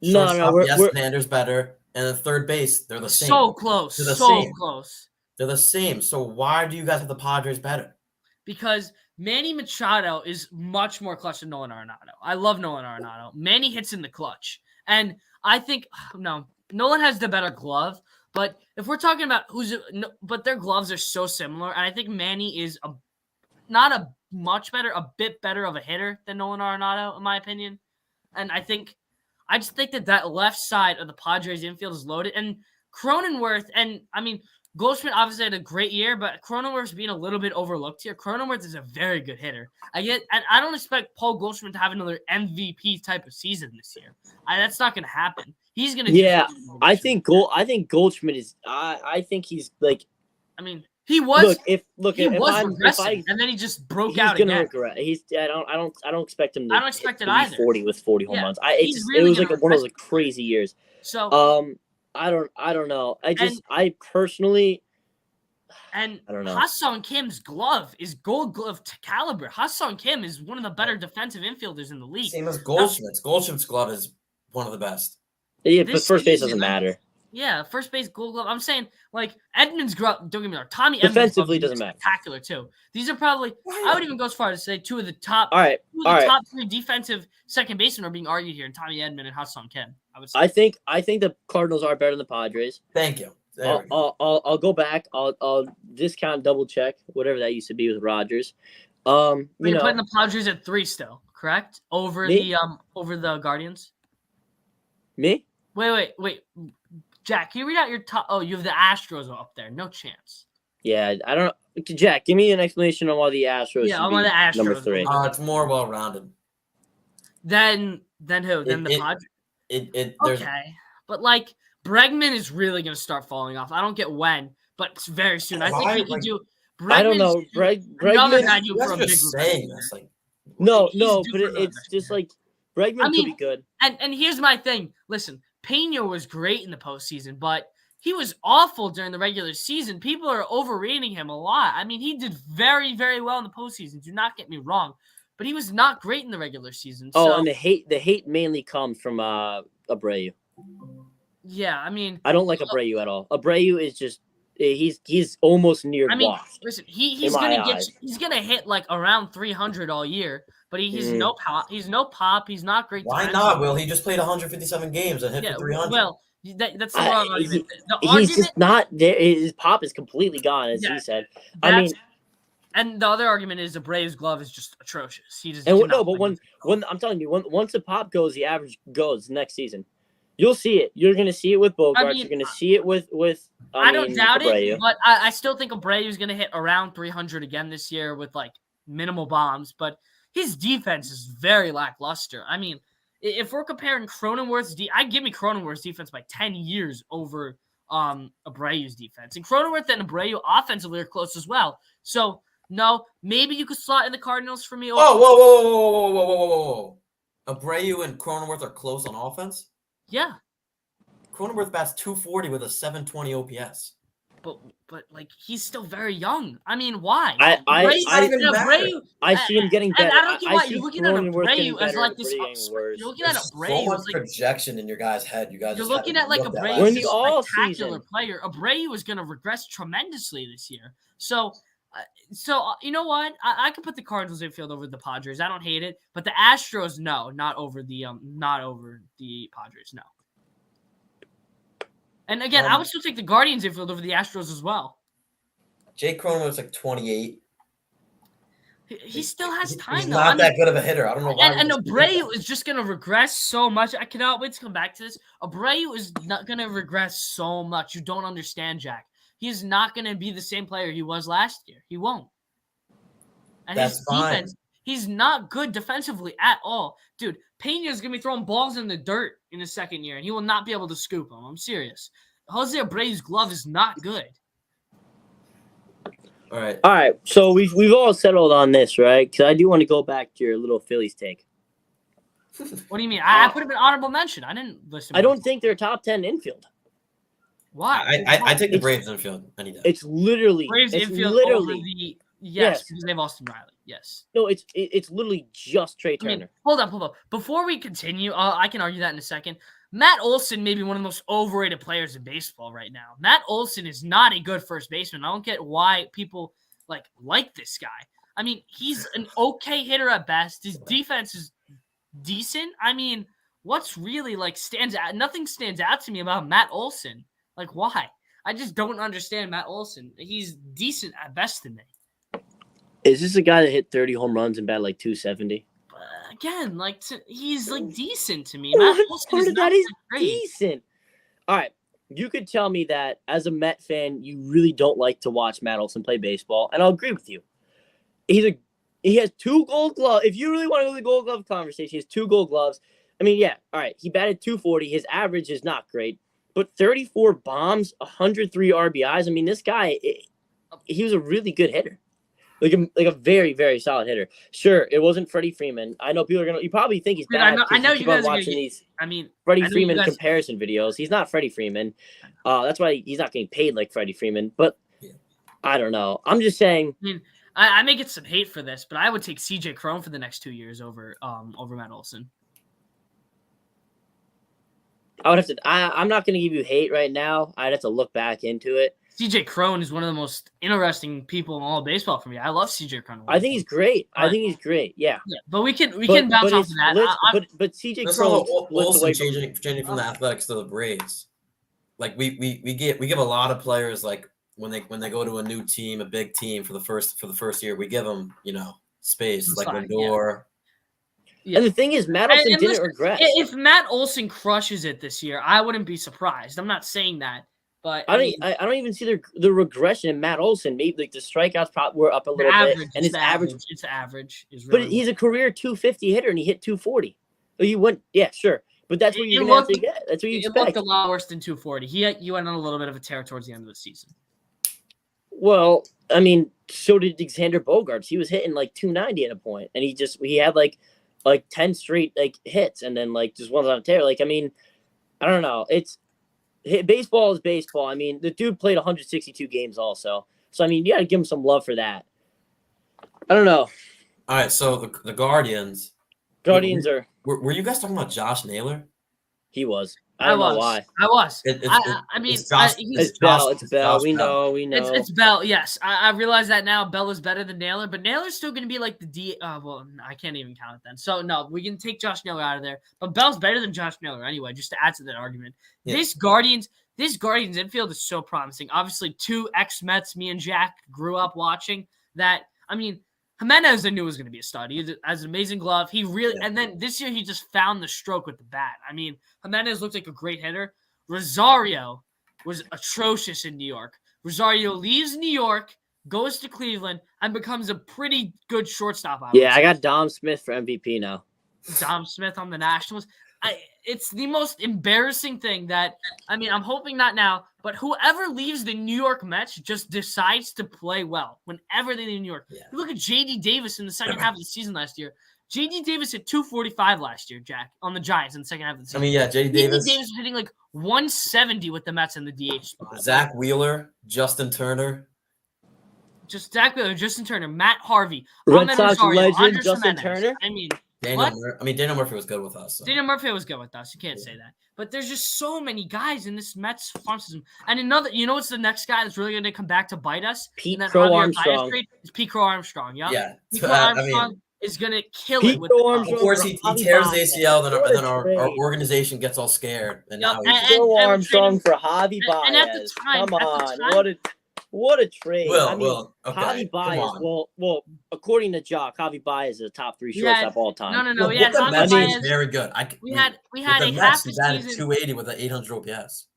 No. Yes, Xander's better, and then third base, they're the same. So close. They're the So same. close. They're the same. So why do you guys have the Padres better? Because Manny Machado is much more clutch than Nolan Arenado. I love Nolan Arenado. Manny hits in the clutch. And I think, no, Nolan has the better glove. But if we're talking about but their gloves are so similar. And I think Manny is not a bit better of a hitter than Nolan Arenado, in my opinion. And I just think that left side of the Padres infield is loaded. And Cronenworth, and I mean, Goldschmidt obviously had a great year, but Cronenworth's being a little bit overlooked here. Cronenworth is a very good hitter. I don't expect Paul Goldschmidt to have another MVP type of season this year. That's not going to happen. He's going to. Yeah, I think Goldschmidt is. I think he's like. I mean, he was. Regressing, and then he just broke he's out gonna again. Regret. I don't expect him to. I don't expect it be either. 40 with 40 home runs. he's It really was like gonna one of those regress. crazy years. So I don't know. I personally. And I don't know. Ha-Seong Kim's glove is Gold Glove caliber. Ha-Seong Kim is one of the better defensive infielders in the league. Same as Goldschmidt's. Goldschmidt's glove is one of the best. Yeah, but This first base season, doesn't matter. Yeah, first base Gold Glove. I'm saying like Edmonds glove. Don't get me wrong. Tommy Defensively Edmonds doesn't matter. Spectacular too. These are probably. I would even go as far as to say two of the top. All right. Top 3 defensive second basemen are being argued here, and Tommy Edman and Ha-Seong Kim. I would say. I think the Cardinals are better than the Padres. Thank you. There we go. I'll go back. I'll discount double check whatever that used to be with Rodgers. You're putting the Padres at 3 still. correct? Over Me? the Guardians. Me? Wait. Jack, can you read out your top? Oh, you have the Astros up there. No chance. Yeah, I don't know. Jack, give me an explanation on why the Astros Yeah, should I be want the Astros. number 3. It's more well-rounded. Then who? Then the Padres. There's Okay, but like Bregman is really gonna start falling off. I don't get when, but it's very soon. I think Why, he can like- do. I don't know. Another Bregman. guy you due guys for are a big just regression saying year. this. Like, No, He's no, due but for another it's just year. like Bregman I mean, could be good. And here's my thing. Listen, Pena was great in the postseason, but he was awful during the regular season. People are overrating him a lot. I mean, he did very, very well in the postseason. Do not get me wrong, but he was not great in the regular season. Oh, So, and the hate mainly comes from Abreu. yeah, I mean, I don't like Abreu at all. Abreu is just he's almost near I mean, washed. listen, in he's my gonna eyes. he's gonna hit like around 300 all year, but he's Mm. no pop. He's no pop. He's not great. why defensively. not? Will he just played 157 games and hit Yeah, for 300? well, that's the wrong argument. The He's argument, just not there. His pop is completely gone, as Yeah, he said. I mean, and the other argument is the Braves glove is just atrocious. He just and cannot no, but play when I'm telling you, once the pop goes, the average goes next season. You'll see it. You're gonna see it with Bogarts. You're gonna see it with I don't doubt Abreu. it, but I still think Abreu is going to hit around 300 again this year with like minimal bombs. But his defense is very lackluster. I mean, if we're comparing Cronenworth's I give me Cronenworth's defense by 10 years over Abreu's defense, and Cronenworth and Abreu offensively are close as well. So no, maybe you could slot in the Cardinals for me. Whoa. Abreu and Cronenworth are close on offense? Yeah, Cronenworth bats 240 with a 720 OPS. but like he's still very young. I mean, why? I see him getting better. And I don't get why see you're looking at Cronenworth getting Abreu as better, like this. Abreu getting worse. You're looking at There's Abreu so much as like projection in your guys' head. You guys you're just looking haven't at like looked Abreu We're in as the a all spectacular season. player. Abreu is going to regress tremendously this year. So you know what? I could put the Cardinals infield over the Padres. I don't hate it, but the Astros, no, not over the Padres, no. And again, I would still take the Guardians infield over the Astros as well. Jake Cronenworth's like 28. He still has time. He's though. not that good of a hitter. I don't know why. And Abreu is just going to regress so much. I cannot wait to come back to this. Abreu is not going to regress so much. You don't understand, Jack. He's not going to be the same player he was last year. He won't. And That's his fine. defense, he's not good defensively at all. Dude, Pena's going to be throwing balls in the dirt in his second year, and he will not be able to scoop them. I'm serious. Jose Abreu's glove is not good. All right. All right, so we've all settled on this, right? Because I do want to go back to your little Phillies take. What do you mean? I put him in honorable mention. I didn't listen. I don't think they're top 10 infield. Why? I take the Braves infield any day. It's literally Braves it's infield literally over the Yes. because they have Austin Riley. Yes. no, it's literally just Trey I Turner. mean, hold up. Before we continue, I can argue that in a second. Matt Olson may be one of the most overrated players in baseball right now. Matt Olson is not a good first baseman. I don't get why people like this guy. I mean, he's an okay hitter at best. His defense is decent. I mean, what's really stands out? Nothing stands out to me about Matt Olson. Why? I just don't understand Matt Olson. He's decent at best to me. Is this a guy that hit 30 home runs and batted 270? Again, he's decent to me. Matt Olson Part is of not that is great. decent. All right, you could tell me that as a Met fan, you really don't like to watch Matt Olson play baseball, and I'll agree with you. He has 2 Gold Gloves. If you really want to go to the Gold Glove conversation, he has 2 Gold Gloves. I mean, yeah, all right. He batted 240. His average is not great, but 34 bombs, 103 RBIs. I mean, this guy, he was a really good hitter. Like a very, very solid hitter. Sure, it wasn't Freddie Freeman. I know people are you probably think he's Dude, bad. I know you guys are watching gonna these I Freddie know Freeman you guys- comparison videos. He's not Freddie Freeman. That's why he's not getting paid like Freddie Freeman. But I don't know. I'm just saying. I may get some hate for this, but I would take CJ Cron for the next 2 years over Matt Olson. I would have to. I'm not going to give you hate right now. I'd have to look back into it. CJ Cron is one of the most interesting people in all of baseball for me. I love CJ Cron. I think he's great. Yeah. But we can bounce off of that. But CJ That's Cron all splits Olson away changing from the Athletics to the Braves. We give a lot of players when they go to a new team, a big team for the first year, we give them space Slack, Lindor. Yeah. And the thing is, Matt Olson didn't listen, regress. If Matt Olson crushes it this year, I wouldn't be surprised. I'm not saying that, but I don't even see the regression in Matt Olson. Maybe like the strikeouts were up a little bit, and his average. It's average. But he's a career 250 hitter, and he hit 240. So he went, yeah, sure. But that's what you're going to have to get. That's what you expect. It looked a lot worse than 240. You went on a little bit of a tear towards the end of the season. Well, I mean, so did Xander Bogaerts. He was hitting like 290 at a point, and he had like 10 straight like hits, and then like just ones on a tear. Like, I mean, I don't know. Baseball is baseball. I mean, the dude played 162 games also. So I mean, you got to give him some love for that. I don't know. All right, so the Guardians. Guardians are. Were you guys talking about Josh Naylor? He was. I don't know why. I was. I mean, it's Josh. It's Bell. It's Bell. We know. It's Bell. Yes, I realize that now. Bell is better than Naylor, but Naylor's still going to be like the D. Well, I can't even count it then. So no, we can take Josh Naylor out of there. But Bell's better than Josh Naylor anyway. Just to add to that argument, Yeah. This Guardians infield is so promising. Obviously, 2 ex-Mets. Me and Jack grew up watching that. I mean, Jimenez I knew was going to be a stud. He has an amazing glove. He really, and then this year he just found the stroke with the bat. I mean, Jimenez looked like a great hitter. Rosario was atrocious in New York. Rosario leaves New York, goes to Cleveland, and becomes a pretty good shortstop. I got Dom Smith for MVP now. Dom Smith on the Nationals. It's the most embarrassing thing that, I mean, I'm hoping not now, but whoever leaves the New York Mets just decides to play well whenever they leave New York. Yeah. You look at J.D. Davis in the second half of the season last year. J.D. Davis hit 245 last year, Jack, on the Giants in the second half of the season. I mean, yeah, J.D. Davis was hitting like 170 with the Mets in the DH spot. Zach Wheeler, Justin Turner. Just Zach Wheeler, Justin Turner, Matt Harvey, Red Ahmed Sox Rosario, legend Andres Justin Jimenez. Turner. I mean, Daniel Murphy was good with us. So. Daniel Murphy was good with us. You can't say that. But there's just so many guys in this Mets farm system. And what's the next guy that's really going to come back to bite us? Pete Crow Armstrong. It's Pete Crow Armstrong. Yeah. Pete Crow Armstrong is going to kill it with Of course, he tears the ACL, then our organization gets all scared. And now Crow Armstrong for Javi Baez. And at the time, come on, what a trade! Okay. Javi Baez. Well, according to Jock, Javi Baez is a top 3 shortstop all time. No. Yeah, Javi Mets Baez is very good. We had a Mets, half a he's added season. 280 with an 800 OPS.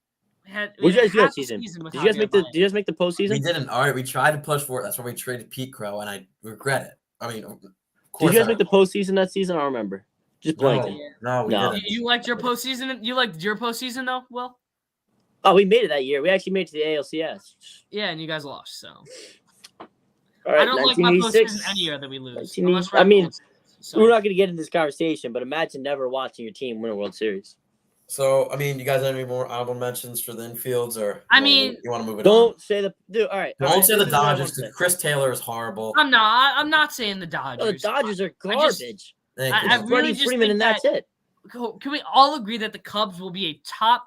What did you guys do that season? Did you guys make the postseason? We didn't. All right, we tried to push for it. That's why we traded Pete Crow, and I regret it. I mean, did you guys make the postseason that season? I don't remember. Just blanking. No, we didn't. You liked your postseason? You liked your postseason though? Will? Oh, we made it that year. We actually made it to the ALCS. Yeah, and you guys lost. So all right, I don't like my postseason any year that we lose. We're not going to get into this conversation, but imagine never watching your team win a World Series. So, I mean, you guys have any more honorable mentions for the infields, or you want to move it? Don't say the dude. All right, don't say the Dodgers because Chris Taylor is horrible. I'm not saying the Dodgers. No, the Dodgers are garbage. I really just Freeman, and that's it. Can we all agree that the Cubs will be a top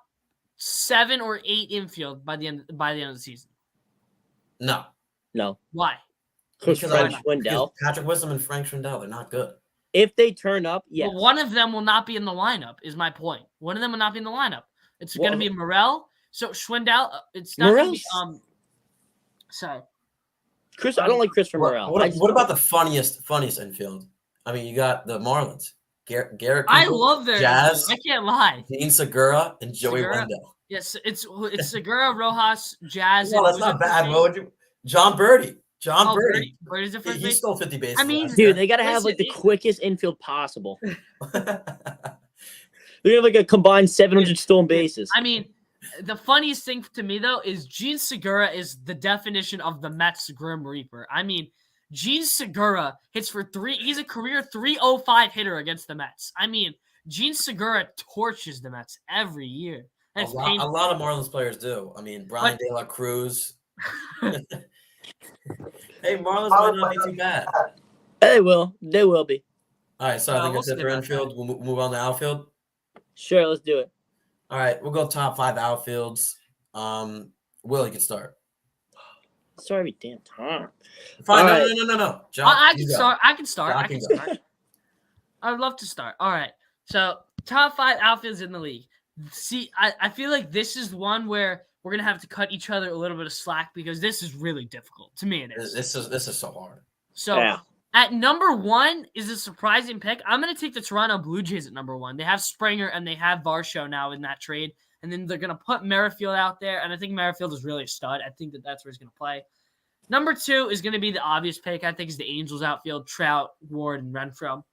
7 or 8 infield by the end of the season? No. Why? Because Wendell, Patrick Wisdom, and Frank Schwindel, they're not good. If they turn up, yes. Well, one of them will not be in the lineup. Is my point. One of them will not be in the lineup. It's going to be Morel. So Schwindel, it's not going to be. Sorry, Chris. I don't like Christopher Morel. What about the funniest infield? I mean, you got the Marlins. Garrett. I love their Jazz. I can't lie. Dean Segura and Joey Wendell. Yes, it's Segura, Rojas, Jazz. No, that's not bad. What would you? John Birdie. Birdie. Birdie's the first He stole 50 bases. I mean, dude, they got to have like the quickest infield possible. They have like a combined 700 stolen bases. I mean, the funniest thing to me though is Gene Segura is the definition of the Mets Grim Reaper. I mean, Gene Segura hits for 3. He's a career 305 hitter against the Mets. I mean, Gene Segura torches the Mets every year. A lot of Marlins players do. I mean, Brian De La Cruz. Hey, Marlins might not be too bad. They will be. All right, so I think that's it for infield. We'll move on to outfield. Sure, let's do it. All right, we'll go top 5 outfields. Will, you can start. It's every damn time. Fine, no. John, I can start. I would love to start. All right. So top 5 outfields in the league. See, I feel like this is one where we're gonna have to cut each other a little bit of slack because this is really difficult. To me, it is. This is so hard. So At number 1 is a surprising pick. I'm going to take the Toronto Blue Jays at number 1. They have Springer and they have Varsho now in that trade. And then they're going to put Merrifield out there. And I think Merrifield is really a stud. I think that's where he's going to play. Number 2 is going to be the obvious pick. I think is the Angels outfield, Trout, Ward, and Renfroe.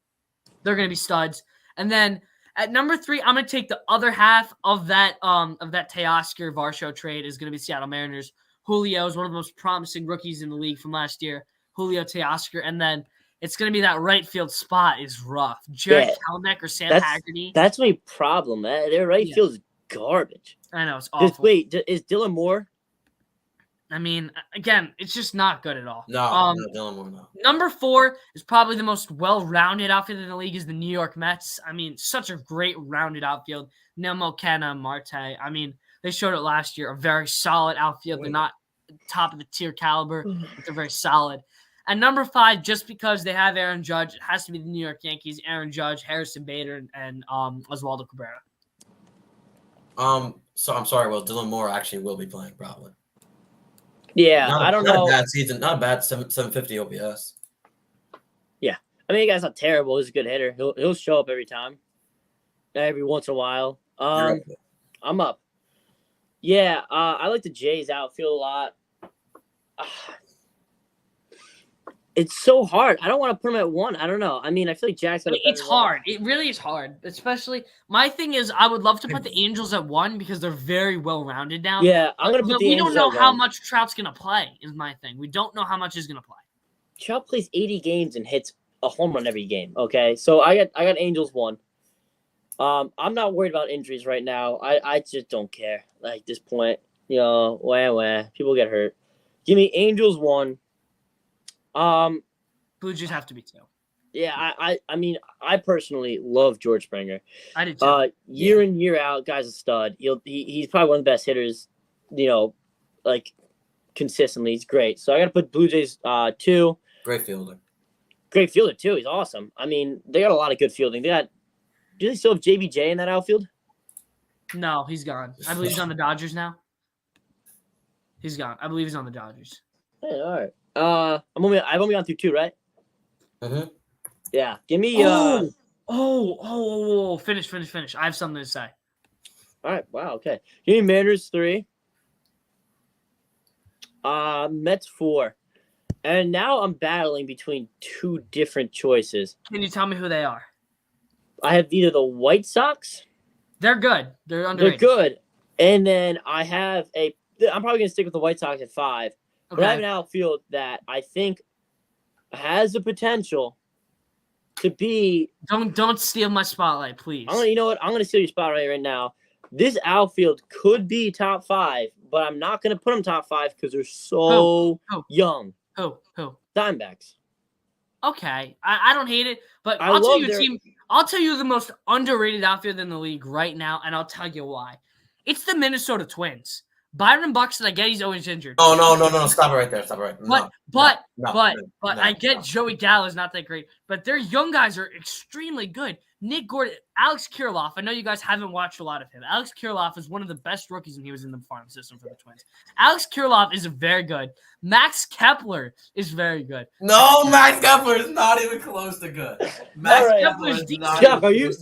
They're going to be studs. And then at number 3, I'm going to take the other half of that Teoscar Varsho trade is going to be Seattle Mariners. Julio is one of the most promising rookies in the league from last year. Julio Teoscar. And then it's going to be that right field spot is rough. Jared Kelenic or Sam Haggerty. That's my problem. Their right field is garbage. I know. It's awful. Wait, is Dylan Moore? I mean, again, it's just not good at all. No, Dylan Moore, no. Number 4 is probably the most well-rounded outfield in the league is the New York Mets. I mean, such a great rounded outfield. Nemo, Kenna, Marte. I mean, they showed it last year. A very solid outfield. They're not top of the tier caliber, but they're very solid. And number 5, just because they have Aaron Judge, it has to be the New York Yankees. Aaron Judge, Harrison Bader, and Oswaldo Cabrera. So I'm sorry. Well, Dylan Moore actually will be playing probably. Yeah, I don't know. Not a bad season. Not a bad 750 OPS. Yeah, I mean, the guy's not terrible. He's a good hitter. He'll show up every time, every once in a while. I'm up. Yeah, I like the Jays outfield a lot. It's so hard. I don't want to put him at 1. I don't know. I mean, I feel like Jackson. It's hard. It really is hard. Especially, my thing is, I would love to put the Angels at 1 because they're very well rounded now. Yeah, I'm gonna put the Angels. We don't know how much Trout's gonna play. Is my thing. We don't know how much he's gonna play. Trout plays 80 games and hits a home run every game. Okay, so I got Angels 1. I'm not worried about injuries right now. I just don't care. Like this point, people get hurt. Give me Angels 1. Blue Jays have to be 2. Yeah, I mean, I personally love George Springer. I do too. Year in, year out, guy's a stud. He's probably one of the best hitters, like consistently. He's great. So I got to put Blue Jays 2. Great fielder. Great fielder too. He's awesome. I mean, they got a lot of good fielding. Do they still have JBJ in that outfield? No, he's gone. I believe he's on the Dodgers now. He's gone. I believe he's on the Dodgers. Hey, all right. I've only gone through 2, right? Mm-hmm. Yeah. Give me. Finish. I have something to say. All right. Wow. Okay. Give me Mariners 3. Mets 4, and now I'm battling between 2 different choices. Can you tell me who they are? I have either the White Sox. They're good. They're underrated. They're good, and then I have I'm probably gonna stick with the White Sox at 5. Okay. But I have an outfield that I think has the potential to be. Don't steal my spotlight, please. You know what? I'm gonna steal your spotlight right now. This outfield could be top 5, but I'm not gonna put them top 5 because they're so young. Who? Diamondbacks. Okay, I don't hate it, but I'll tell you the most underrated outfield in the league right now, and I'll tell you why. It's the Minnesota Twins. Byron Buxton, I get he's always injured. Oh no! Stop it right there. Stop it right. But I get Joey Gallo's not that great, but their young guys are extremely good. Nick Gordon, Alex Kirilloff. I know you guys haven't watched a lot of him. Alex Kirilloff is one of the best rookies when he was in the farm system for the Twins. Alex Kirilloff is very good. Max Kepler is very good. No, Max Kepler is not even close to good. Max Kepler is not Chuck, are you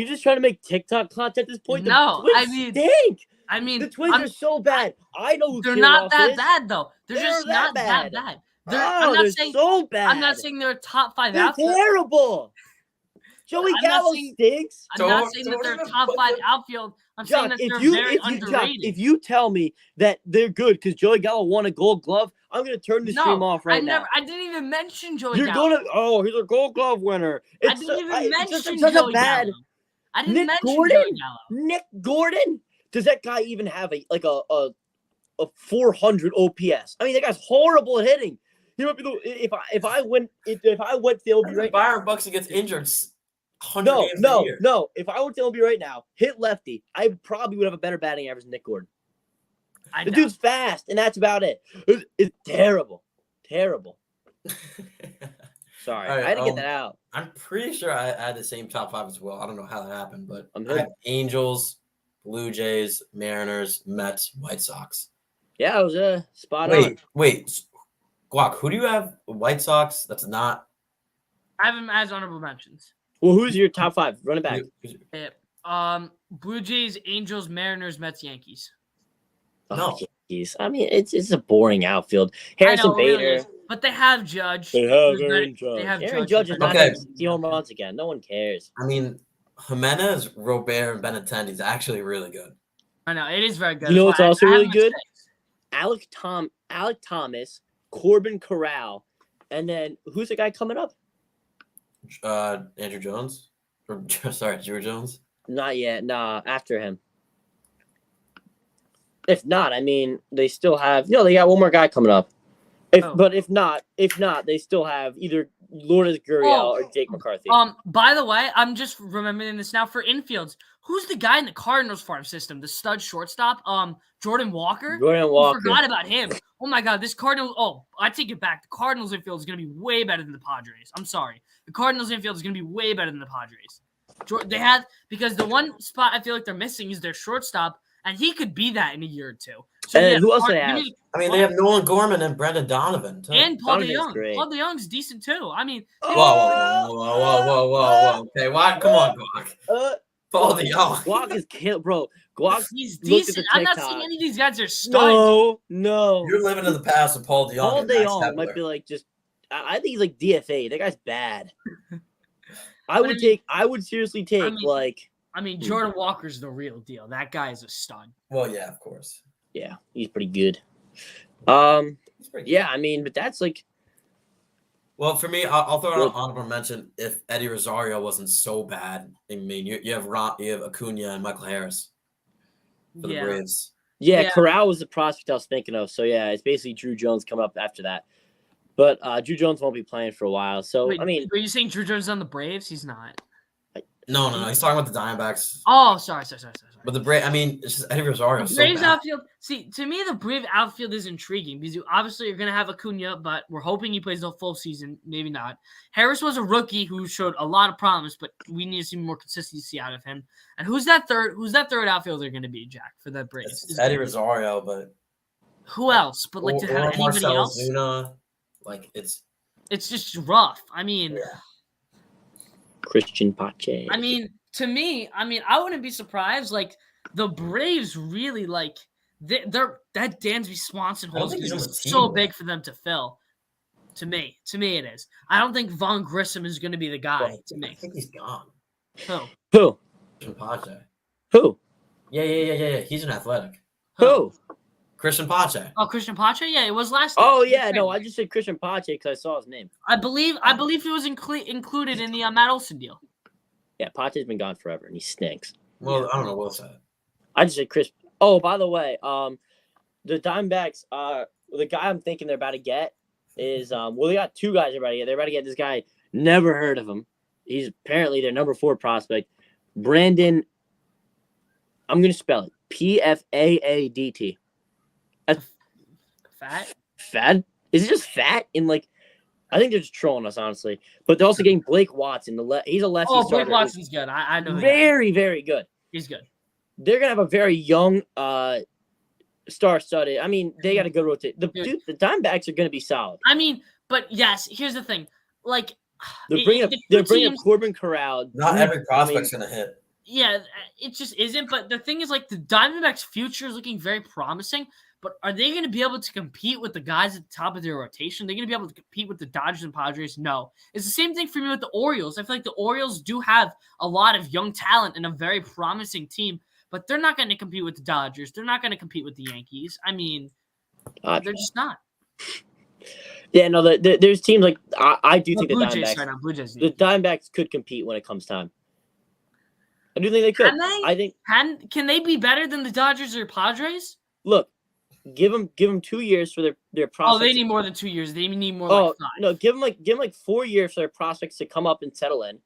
just trying to make TikTok content at this point? No, stink. I mean, the Twins are so bad. I know who they're Kirilloff not that is. bad though. They're just not that bad. They're so bad. I'm not saying they're a top 5 They're outfield. terrible. Joey Gallo stinks. I'm not saying that they're a top 5 outfield. I'm saying that they're very underrated. If you tell me that they're good because Joey Gallo won a Gold Glove, I'm going to turn the stream off right now. I didn't even mention Joey Gallo. He's a Gold Glove winner. I didn't even mention Joey Gallo. I didn't mention Joey Gallo. Nick Gordon? Does that guy even have a 400 OPS? I mean, that guy's horrible at hitting. You know, if I went to the LB right now, Byron Buxton gets injured. No. If I went to LB right now, hit lefty, I probably would have a better batting average than Nick Gordon. The dude's fast, and that's about it. It's terrible. Sorry, right, I had to get that out. I'm pretty sure I had the same top 5 as well. I don't know how that happened, but I have Angels, Blue Jays, Mariners, Mets, White Sox. Yeah, it was spot on. Wait, Guac, who do you have? White Sox? That's not I have him as honorable mentions. Well, who's your top 5? Run it back. Blue Jays, Angels, Mariners, Mets, Yankees. No. Yankees. I mean, it's a boring outfield. I Harrison know, it really Bader. is. But they have Judge. They have who's Aaron better- They Judge. have Aaron Judge. Judge is who's not better Okay. going to 60 home runs again. No one cares. I mean, Jimenez, Robert, and Benintendi is actually really good. I know, it is very good. You know That's what's why also I have really him at good? 6. Alec Thomas, Corbin Corral, and then who's the guy coming up? Andrew Jones? Or, sorry, Drew Jones? Not yet. Nah, after him. If not, I mean, they still have. They got one more guy coming up. But if not, they still have either Lourdes Gurriel or Jake McCarthy. By the way, I'm just remembering this now for infields. Who's the guy in the Cardinals farm system? The stud shortstop, Jordan Walker. I forgot about him. Oh my God, this Cardinals. Oh, I take it back. The Cardinals infield is going to be way better than the Padres. I'm sorry. The Cardinals infield is going to be way better than the Padres. They have, because the one spot I feel like they're missing is their shortstop, and he could be that in a year or two. So And who else they have? I mean, they have Nolan Gorman and Brendan Donovan, too. And Paul Donovan's DeYoung. great. Paul DeYoung's decent too. I mean, Whoa. Okay, come on, Guac. Paul DeYoung. Guac is killed, bro. Guac, he's look at decent. the I'm not TikTok. saying any of these guys are studs. No. You're living in the past with Paul DeYoung. Paul and Max DeYoung Kepler. might be like just. I think he's like DFA. That guy's bad. I would seriously take Jordan Walker's the real deal. That guy is a stud. Well, yeah, of course. Yeah, he's pretty good. He's pretty good. Yeah, I mean, but that's like. Well, for me, I'll throw out an honorable mention if Eddie Rosario wasn't so bad. I mean, you have Acuna and Michael Harris for the Braves. Yeah, Corral was the prospect I was thinking of. So yeah, it's basically Drew Jones coming up after that. But Drew Jones won't be playing for a while. So Wait, I mean, are you saying Drew Jones is on the Braves? He's not. No. He's talking about the Diamondbacks. Oh, sorry. But the Braves, I mean, it's just Eddie Rosario. The Braves outfield. See, to me, the Brave outfield is intriguing because obviously you're gonna have Acuna, but we're hoping he plays the full season. Maybe not. Harris was a rookie who showed a lot of promise, but we need to see more consistency out of him. And who's that third outfielder going to be, Jack, for the Braves? It's Eddie Rosario, but who else? But like to have anybody Marcell else? Ozuna, like it's just rough. I mean. Yeah. Christian Pache. I mean, to me, I wouldn't be surprised. Like the Braves really like they're that Dansby Swanson hole is so big for them to fill. To me, it is. I don't think Von Grissom is going to be the guy. To me, I think he's gone. Who? Christian Pache. Who? Yeah. He's an athletic. Who? Christian Pache. Oh, Christian Pache? Yeah, it was last. Oh yeah, no, I just said Christian Pache because I saw his name. I believe he was included in the Matt Olson deal. Yeah, Pache's been gone forever and he stinks. Well, I don't know what said. I just said Chris. Oh, by the way, the Diamondbacks, the guy I'm thinking they're about to get is they got two guys they're about to get. They're about to get this guy. Never heard of him. He's apparently their number 4 prospect, Brandon. I'm gonna spell it Pfaadt. Fat? Is it just fat? I think they're just trolling us, honestly. But they're also getting Blake Watson. He's a lefty. Oh, Blake Watson's good. I know. Very, very good. He's good. They're gonna have a very young, star-studded. I mean, they got a good rotation. The Diamondbacks are gonna be solid. I mean, but yes, here's the thing. Like, they're bringing up Corbin Corral. Not every prospect's gonna hit. Yeah, it just isn't. But the thing is, like, the Diamondbacks' future is looking very promising. But are they going to be able to compete with the guys at the top of their rotation? They're going to be able to compete with the Dodgers and Padres? No. It's the same thing for me with the Orioles. I feel like the Orioles do have a lot of young talent and a very promising team, but they're not going to compete with the Dodgers. They're not going to compete with the Yankees. I mean, they're just not. Yeah, no, there's teams like I do think the Blue Diamondbacks. Jays right now. Blue Jays. The Diamondbacks could compete when it comes time. I do think they could. Can they? I think. Can they be better than the Dodgers or Padres? Look. Give them 2 years for their prospects. Oh, they need more than 2 years. They need more like 5. No, give them 4 years for their prospects to come up and settle in.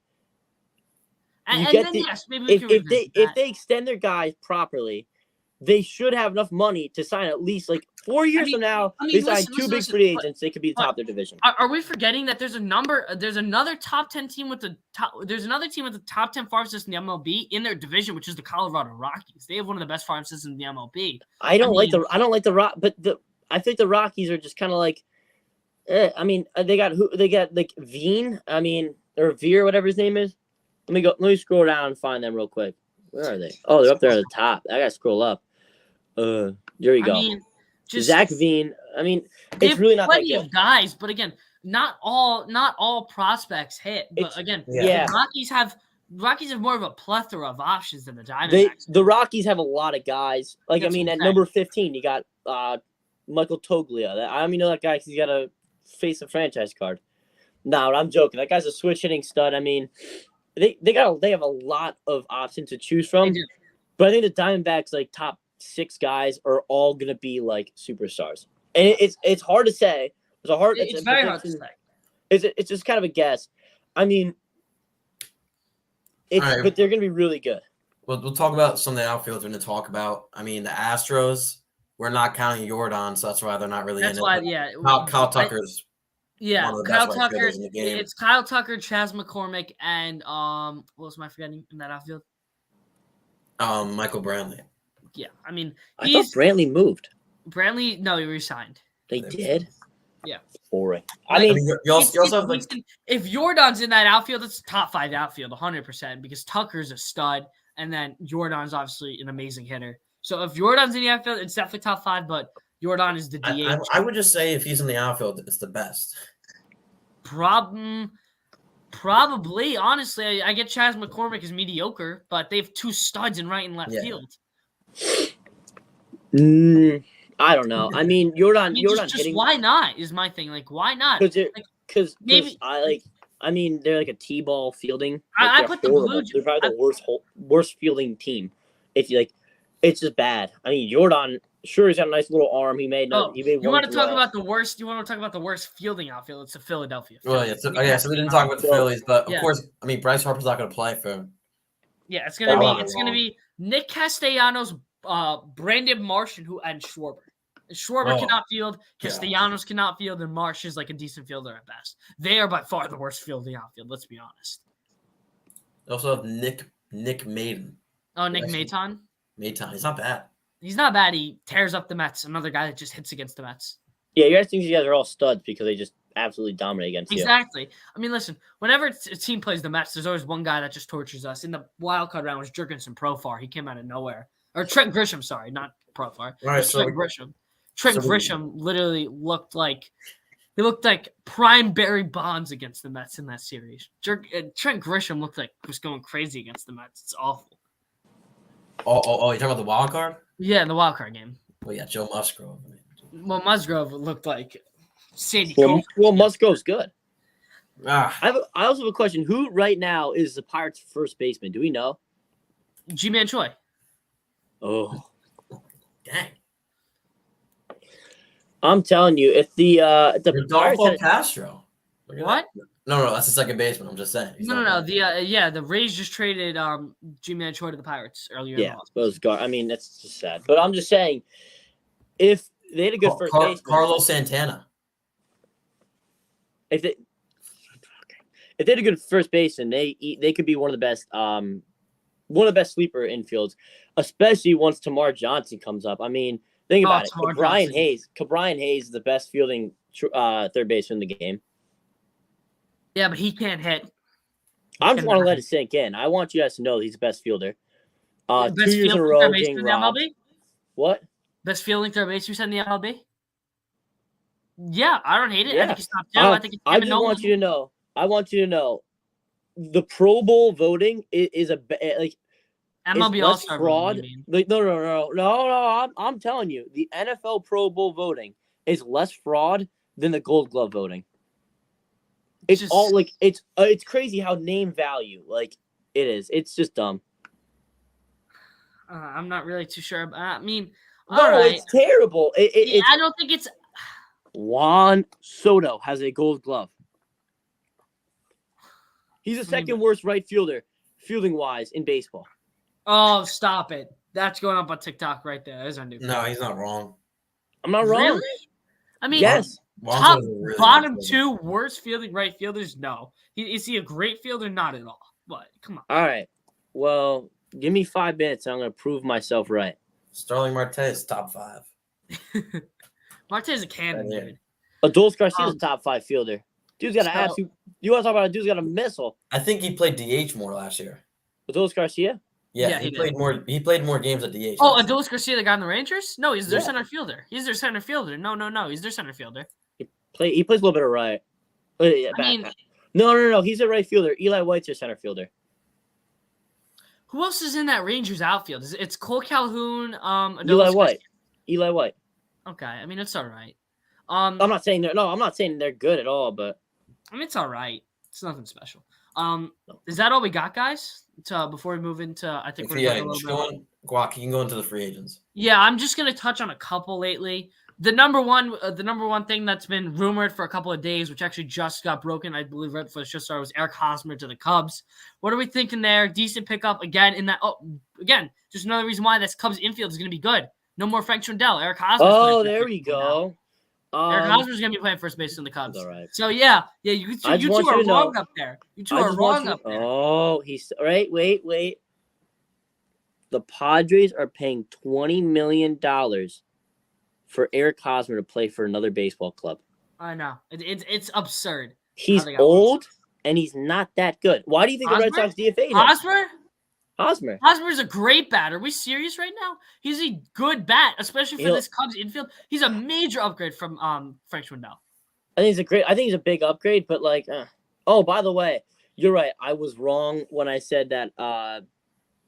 And then yes, maybe we can if they extend their guys properly, they should have enough money to sign at least 4 years from now. They sign two big free agents. They could be the top of their division. Are we forgetting that there's another top 10 team with the top? There's another team with the top 10 farm system in the MLB in their division, which is the Colorado Rockies. They have one of the best farm systems in the MLB. I don't like the Rock, but I think the Rockies are just kind of like. I mean, they got Veen. I mean, or Veer, whatever his name is. Let me scroll down and find them real quick. Where are they? Oh, they're up there at the top. I gotta scroll up. There we go. I mean, just Zach Veen. I mean, they it's have really not that plenty good. of guys, but again, not all prospects hit. But It's- again, yeah. the Rockies have more of a plethora of options than the Diamondbacks. The Rockies have a lot of guys. Like That's I mean, what at I'm number 15, you got Michael Toglia. I only know that guy because he's got a face a franchise card. No, I'm joking. That guy's a switch hitting stud. I mean, they have a lot of options to choose from. They do. But I think the Diamondbacks like top 6 guys are all gonna be like superstars, and it's hard to say. It's very hard to say. It's just kind of a guess. I mean, All right. but they're gonna be really good. We'll talk about some of the outfields we're going to talk about. I mean, the Astros, we're not counting Jordan, so that's why they're not really That's in why, it. yeah. Kyle Tucker's Yeah, one of the Kyle best right Tucker. fielders in the game. It's Kyle Tucker, Chas McCormick, and what else am I forgetting in that outfield? Michael Brantley. Yeah, I mean, I thought Brantley moved. Brantley. No, he resigned. They did. Yeah. Boring. I mean, you also have like if Jordan's in that outfield, it's top 5 outfield, 100%, because Tucker's a stud, and then Jordan's obviously an amazing hitter. So if Jordan's in the outfield, it's definitely top 5. But Jordan is the DH. I would just say if he's in the outfield, it's the best. Probably, honestly, I get Chas McCormick is mediocre, but they have 2 studs in right and left field. I don't know. I mean, Jordan just hitting. Why not? Is my thing. Like, why not? Because maybe I mean, they're like a T-ball fielding. I Like, put they're the horrible. Blue. They're probably the worst fielding team. If you like, it's just bad. I mean, Jordan. Sure, he's got a nice little arm. He made. You one want to talk throw. about the worst? You want to talk about the worst fielding outfield? It's the Philadelphia. Well, yeah. So we didn't talk about the Phillies, but of course, I mean, Bryce Harper's not going to play for him. Yeah, it's gonna be Nick Castellanos, Brandon Marsh, and Schwarber. Schwarber cannot field. Castellanos cannot field, and Marsh is like a decent fielder at best. They are by far the worst fielding outfield. Let's be honest. They also have Nick Maton. Oh, Nick Maton. Maton, he's not bad. He's not bad. He tears up the Mets. Another guy that just hits against the Mets. Yeah, you guys think these guys are all studs because they just absolutely dominate against you. Exactly. I mean, listen, whenever a team plays the Mets, there's always one guy that just tortures us. In the wild card round was Jurgensen Profar. He came out of nowhere. Or Trent Grisham, sorry, not Profar. All right, so Trent Grisham. Trent Grisham literally looked like prime Barry Bonds against the Mets in that series. Trent Grisham looked like he was going crazy against the Mets. It's awful. Oh, you're talking about the wild card? Yeah, in the wild card game. Well, yeah, Joe Musgrove. Well, Musgrove looked like Sandy Well, Musgrove's good. Ah, I also have a question. Who right now is the Pirates' first baseman? Do we know? G-Man Choi. Oh, dang. I'm telling you, if the Pirates Rodolfo Castro. What? No, that's the second baseman. I'm just saying. No. The Rays just traded G-Man Choi to the Pirates earlier. Yeah, I mean that's just sad. But I'm just saying, if they had a good first baseman, Carlos Santana. If they had a good first baseman, they could be one of the best sleeper infields, especially once Tamar Johnson comes up. I mean, think about it. Brian Hayes is the best fielding third baseman in the game. Yeah, but he can't hit. I just want to let it sink in. I want you guys to know he's the best fielder. 2 years in a row getting robbed. What? Best fielding third baseman in the MLB? Yeah, I don't hate it. Yeah. I think it's top 2. I think it's I just want you to know. I want you to know the Pro Bowl voting is MLB All-Star fraud. voting, Like, no. I'm telling you, the NFL Pro Bowl voting is less fraud than the Gold Glove voting. It's just, all like it's crazy how name value like it is. It's just dumb. I'm not really too sure. I mean, it's terrible. I don't think it's. Juan Soto has a Gold Glove. He's the second worst right fielder, fielding wise, in baseball. Oh, stop it! That's going up on TikTok right there. There's our new. No, he's not wrong. I'm not wrong. Really? I mean, yes. Top bottom 2 worst fielding right fielders. No, is he a great fielder? Not at all. But come on. All right. Well, give me 5 minutes. I'm going to prove myself right. Starling Marte is top 5. Marte is a cannon, dude. Adolis Garcia is a top 5 fielder. Dude's got an So- absolute. You want to talk about a dude's got a missile? I think he played DH more last year. Adolis Garcia. Yeah, he he did. played more. He played more games at DH. Oh, last year. Adolis Garcia, the guy on the Rangers? No, he's their Yeah. center fielder. He's their center fielder. No. He's their center fielder. He plays a little bit of right. Yeah, I mean, no. He's a right fielder. Eli White's your center fielder. who else is in that Rangers outfield? It's Cole Calhoun, Adolis Eli Garcia. White. Eli White. Okay, I mean it's all right. I'm not saying they're good at all, but I mean it's all right. It's nothing special. Is that all we got, guys? Before we move into, I think we're Yeah, talking a just little go bit. on. Guac, you can go into the free agents. Yeah, I'm just gonna touch on a couple lately. The number one thing that's been rumored for a couple of days, which actually just got broken, I believe, right before the show started, was Eric Hosmer to the Cubs. What are we thinking there? Decent pickup again in that. Oh, again, just another reason why this Cubs infield is gonna be good. No more Frank Schwindel. Eric Hosmer. oh, there we go. Eric Hosmer's gonna be playing first base in the Cubs. All right. So yeah, you two are wrong up there. You two are wrong up there. Oh, he's right. Wait. The Padres are paying $20 million for Eric Hosmer to play for another baseball club. I know. It's absurd. He's How they got old and he's not that good. Why do you think the Red Hosmer? Sox DFA'd him? Hosmer? Hosmer's a great batter. Are we serious right now? He's a good bat, especially for this Cubs infield. He's a major upgrade from Frank Schwindel. I think he's a big upgrade, but oh, by the way, you're right. I was wrong when I said that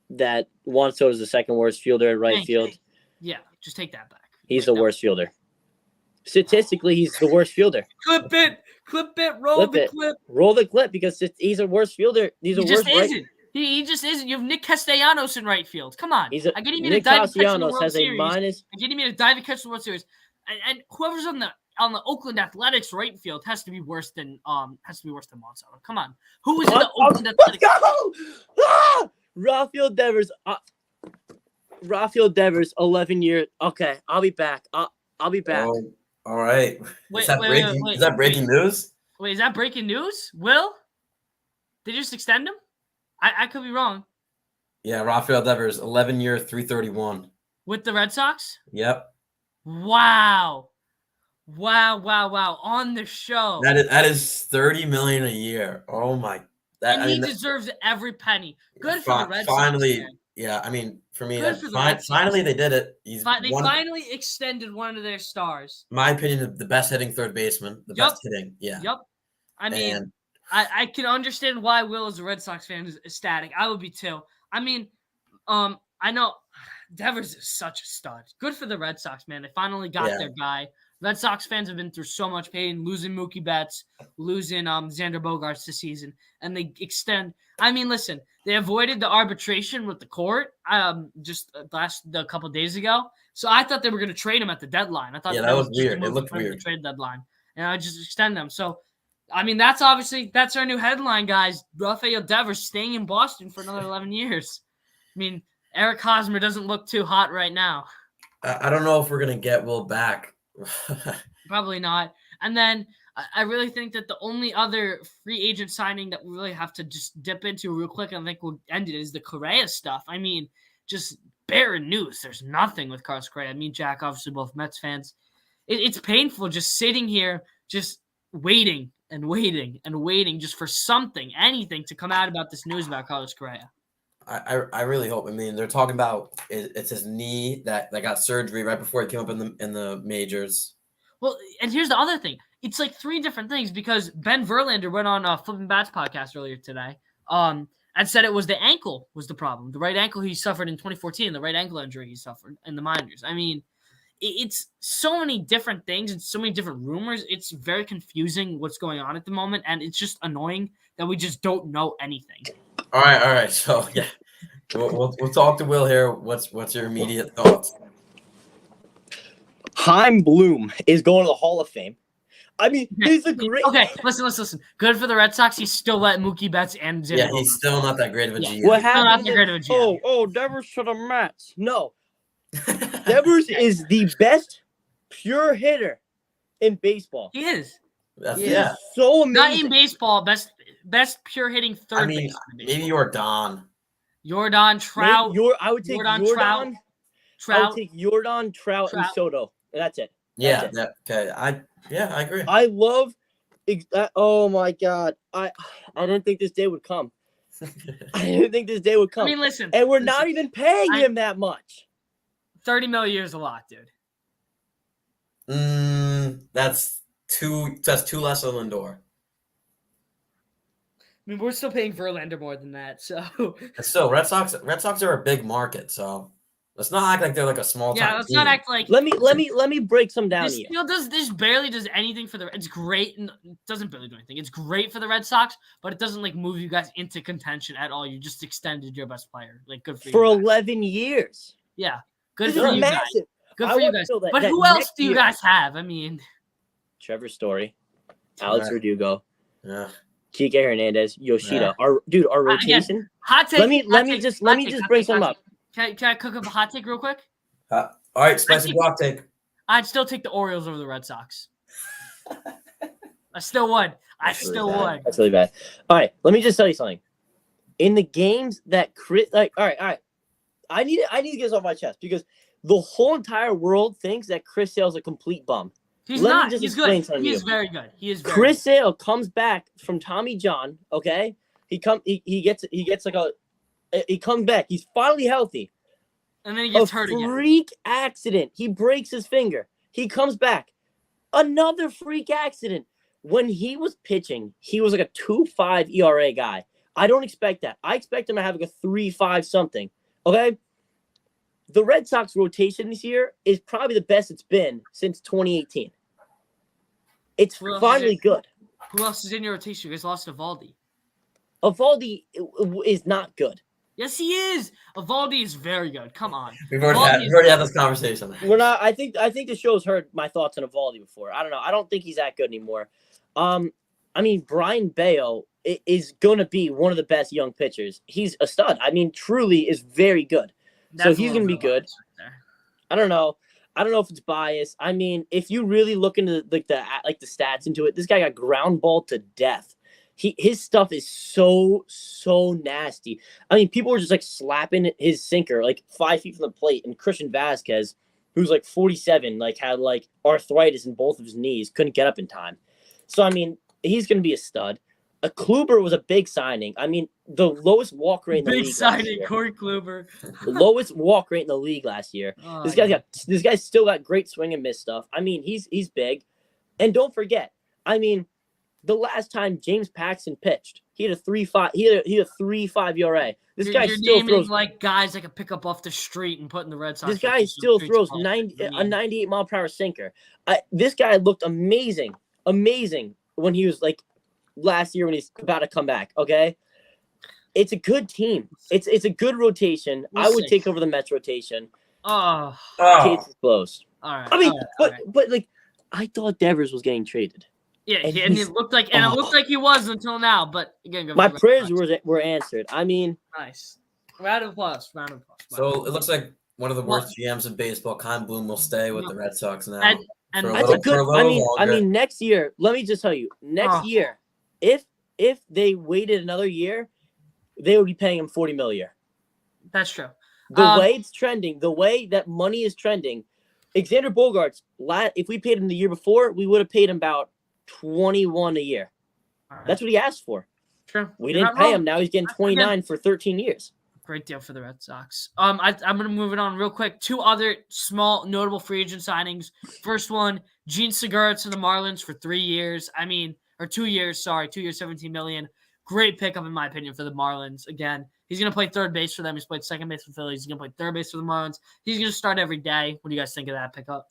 that Juan Soto is the second worst fielder at right field. Yeah, just take that back. He's the worst fielder. Statistically, he's the worst fielder. Clip it, roll the clip. Roll the clip because he's a worst fielder. He just isn't. He just isn't. You have Nick Castellanos in right field. Come on. Nick Castellanos has a minus. I'm getting me to dive and catch the World Series. And whoever's on the Oakland Athletics right field has to be worse than Juan Soto. Come on. Who is in the Oakland Athletics? Let's go! Rafael Devers, 11 years. Okay, I'll be back. I'll be back. Oh, all right. Wait, is that breaking news? Wait, is that breaking news? Will? They just extend him? I could be wrong. Yeah, Rafael Devers, 11 year, 331. With the Red Sox? Yep. Wow. On the show. That is $30 million a year. Oh my. He deserves every penny. Good for the Red finally, Sox. Man. Yeah, I mean, for me, finally they did it. They finally extended one of their stars. My opinion, the best hitting third baseman, the best hitting. Yeah. Yep. I mean, I can understand why Will, as a Red Sox fan, is ecstatic. I would be too. I mean, I know Devers is such a stud. Good for the Red Sox, man. They finally got their guy. Red Sox fans have been through so much pain, losing Mookie Betts, losing Xander Bogaerts this season, and they extend. I mean, listen, they avoided the arbitration with the court just a couple of days ago. So I thought they were going to trade him at the deadline. I thought that was weird. It looked weird. The trade deadline, and I just extend them. So, I mean, that's our new headline, guys. Rafael Devers staying in Boston for another 11 years. I mean, Eric Hosmer doesn't look too hot right now. I don't know if we're going to get Will back. Probably not. And then I really think that the only other free agent signing that we really have to just dip into real quick, and I think we'll end it, is the Correa stuff. I mean, just barren news. There's nothing with Carlos Correa. I mean, Jack, obviously both Mets fans. It's painful just sitting here, just waiting just for something, anything to come out about this news about Carlos Correa. I really hope. I mean, they're talking about it's his knee that got surgery right before he came up in the majors. Well, and here's the other thing. It's like three different things because Ben Verlander went on Flippin' Bats podcast earlier today and said it was the ankle was the problem. The right ankle he suffered in 2014, the right ankle injury he suffered in the minors. I mean, it's so many different things and so many different rumors. It's very confusing what's going on at the moment, and it's just annoying that we just don't know anything. All right. So yeah, we'll talk to Will here. What's your immediate thoughts? Chaim Bloom is going to the Hall of Fame. I mean, he's a great. Okay, listen. Good for the Red Sox. He's still letting Mookie Betts and Xander. Yeah, he's still not that great of a GM. What happened? Devers to the Mets. No, Devers is the best pure hitter in baseball. He is. He is so amazing. Not in baseball. Best pure hitting third base. Maybe Jordan. Trout. I would take Jordan, Trout. Trout. I would take Jordan, Trout, and Soto. That's it. Yeah. Okay. I agree. I love Oh my God, I didn't think this day would come. I didn't think this day would come. I mean, listen, and we're not even paying him that much. 30 million a year is a lot, dude. That's two less than Lindor. I mean, we're still paying Verlander more than that, so. Still, Red Sox are a big market, so let's not act like they're like a small time. Yeah, let's not act like. Let me break some down here. This barely does anything for the. It's great and it doesn't barely do anything. It's great for the Red Sox, but it doesn't like move you guys into contention at all. You just extended your best player. Like good for you. For guys. 11 years. Yeah, good This for is you massive. guys. Good for you guys. But who else do you guys have? I mean, Trevor Story, Alex Verdugo. Yeah. Kike Hernandez, Yoshida. Yeah. Our rotation. Again, hot take. Let me just bring some up. Can I cook up a hot take real quick? All right, spicy block take. I'd still take the Orioles over the Red Sox. I still would. That's really bad. All right, let me just tell you something. In the games that all right. I need to get this off my chest because the whole entire world thinks that Chris Sale's a complete bum. He's not. He's good. He is very good. Chris Sale comes back from Tommy John. Okay, he comes back. He's finally healthy. And then he gets hurt again. Freak accident. He breaks his finger. He comes back. Another freak accident. When he was pitching, he was like a 2.5 ERA guy. I don't expect that. I expect him to have like a 3.5 something. Okay. The Red Sox rotation this year is probably the best it's been since 2018. It's finally good. Who else is in your rotation? You guys lost Evaldi. Evaldi is not good. Yes, he is. Evaldi is very good. Come on. We've already had this conversation. We're not. I think the show's heard my thoughts on Evaldi before. I don't know. I don't think he's that good anymore. I mean, Brian Bayo is going to be one of the best young pitchers. He's a stud. I mean, truly is very good. So he's going to be good. I don't know. I don't know if it's biased. I mean, if you really look into the stats into it, this guy got ground ball to death. His stuff is so nasty. I mean, people were just like slapping his sinker like 5 feet from the plate, and Christian Vasquez, who's like 47, like had like arthritis in both of his knees, couldn't get up in time. So I mean, he's going to be a stud. Kluber was a big signing. I mean, the lowest walk rate in the league. Big signing, Corey Kluber. The lowest walk rate in the league last year. Oh, this guy's still got great swing and miss stuff. I mean, he's big. And don't forget, I mean, the last time James Paxton pitched, he had a 3.5. He had a 3.5 ERA. This guy still throws like guys I could pick up off the street and put in the Red Sox. This guy still throws a 98 mile per hour sinker. This guy looked amazing when he was like last year when he's about to come back. Okay, it's a good team. It's a good rotation. I would take over the Mets rotation. Case is closed. All right. I mean, but like I thought Devers was getting traded. Yeah, and it looked like he was until now. But again, my prayers were answered. I mean, nice. Round of applause. So it looks like one of the worst GMs in baseball, Kyle Bloom, will stay with the Red Sox now. And that's a good. I mean, next year. Let me just tell you, next year, if they waited another year, they would be paying him $40 million a year. That's true. The way it's trending, the way that money is trending, Xander Bogaerts. If we paid him the year before, we would have paid him about 21 a year. Right. That's what he asked for. True. We didn't pay him. Now he's getting 29 for 13 years. Great deal for the Red Sox. I'm going to move it on real quick. Two other small notable free agent signings. First one, Gene Segura to the Marlins for 3 years. 2 years. Sorry, 2 years, $17 million. Great pickup in my opinion for the Marlins. Again, he's going to play third base for them. He's played second base for Phillies. He's going to play third base for the Marlins. He's going to start every day. What do you guys think of that pickup?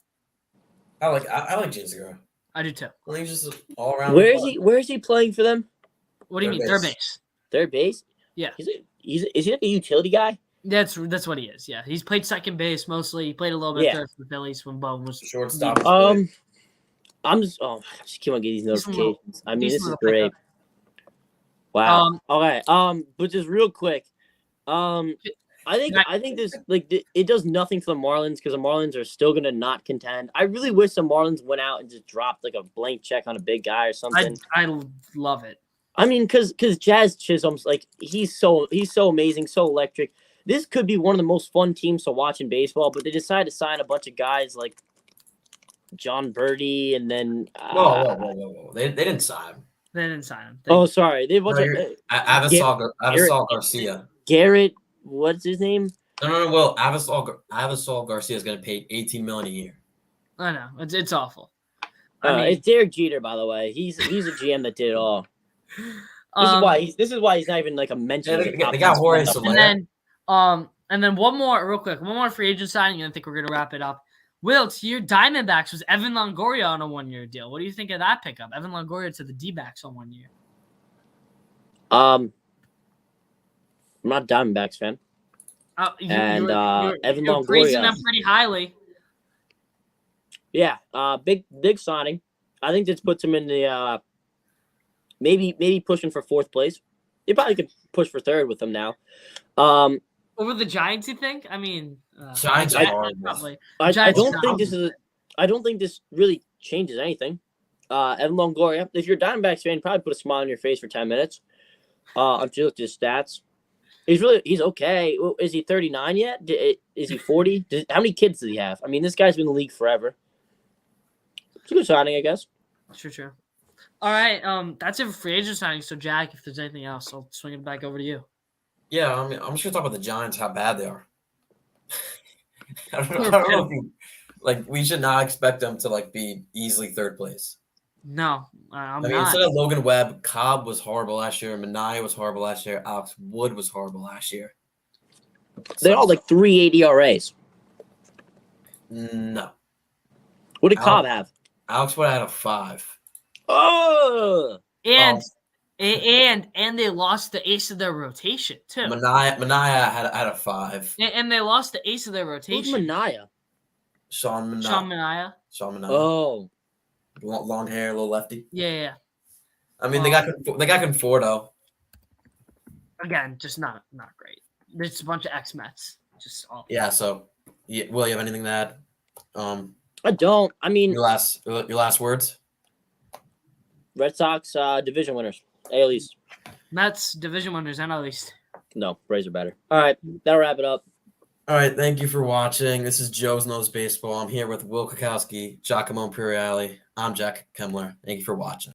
I like Gene Segura. I do too. Well, he's just all around. Where is he playing for them? What do you mean? Third base. Third base? Yeah. Is he like a utility guy? That's what he is. Yeah. He's played second base mostly. He played a little bit third for the Phillies when Bowen was shortstop. I just keep on getting these notifications. I mean, this is great. Wow. Okay. But just real quick, I think this it does nothing for the Marlins because the Marlins are still gonna not contend. I really wish the Marlins went out and just dropped like a blank check on a big guy or something. I love it. I mean, because Jazz Chisholm's like he's so amazing, so electric. This could be one of the most fun teams to watch in baseball, but they decided to sign a bunch of guys like John Birdie, and then Whoa. They didn't sign him. They didn't sign him. oh, sorry, they No, Avisal Garcia. Garrett. What's his name? No. Well, Avisal Garcia is going to pay $18 million a year. I know it's awful. I mean, It's Derek Jeter, by the way. He's a GM that did it all. This is why he's not even like a mention. Yeah, they got Jorge Soler. And then one more free agent signing, and I think we're gonna wrap it up. Will, to your Diamondbacks was Evan Longoria on a 1-year deal. What do you think of that pickup? Evan Longoria to the D-backs on 1 year. I'm not a Diamondbacks fan. Evan Longoria, praising them pretty highly. Yeah, big signing. I think this puts him in the maybe pushing for 4th place. They probably could push for 3rd with him now. Over the Giants, you think? I mean, Giants are horrible. probably. I don't think this really changes anything. Evan Longoria, if you're a Diamondbacks fan, probably put a smile on your face for 10 minutes. If you look at his stats, he's okay. Is he 39 yet? Is he 40? How many kids does he have? I mean, this guy's been in the league forever. It's a good signing, I guess. True. All right, that's it for free agent signing. So, Jack, if there's anything else, I'll swing it back over to you. Yeah, I mean, I'm just gonna talk about the Giants, how bad they are. I don't know. We should not expect them to be easily 3rd place. No, I mean, instead of Logan Webb, Cobb was horrible last year. Minaya was horrible last year. Alex Wood was horrible last year. They all 3.8 ERAs. No. What did Cobb have? Alex Wood had a 5. Oh, and they lost the ace of their rotation too. Minaya had a 5. And they lost the ace of their rotation. Who's Minaya? Sean Minaya. Oh, long hair, little lefty. Yeah. I mean, they got Conforto. Again, just not great. There's a bunch of ex-Mets. Just all. Yeah. So, Will, you have anything to add? I don't. I mean, your last words. Red Sox division winners, AL East. Mets division winners, NL East. No, Braves are better. All right, that'll wrap it up. All right, thank you for watching. This is Joe's Knows Baseball. I'm here with Will Kukowski, Giacomo Imperiale. I'm Jack Kemmler. Thank you for watching.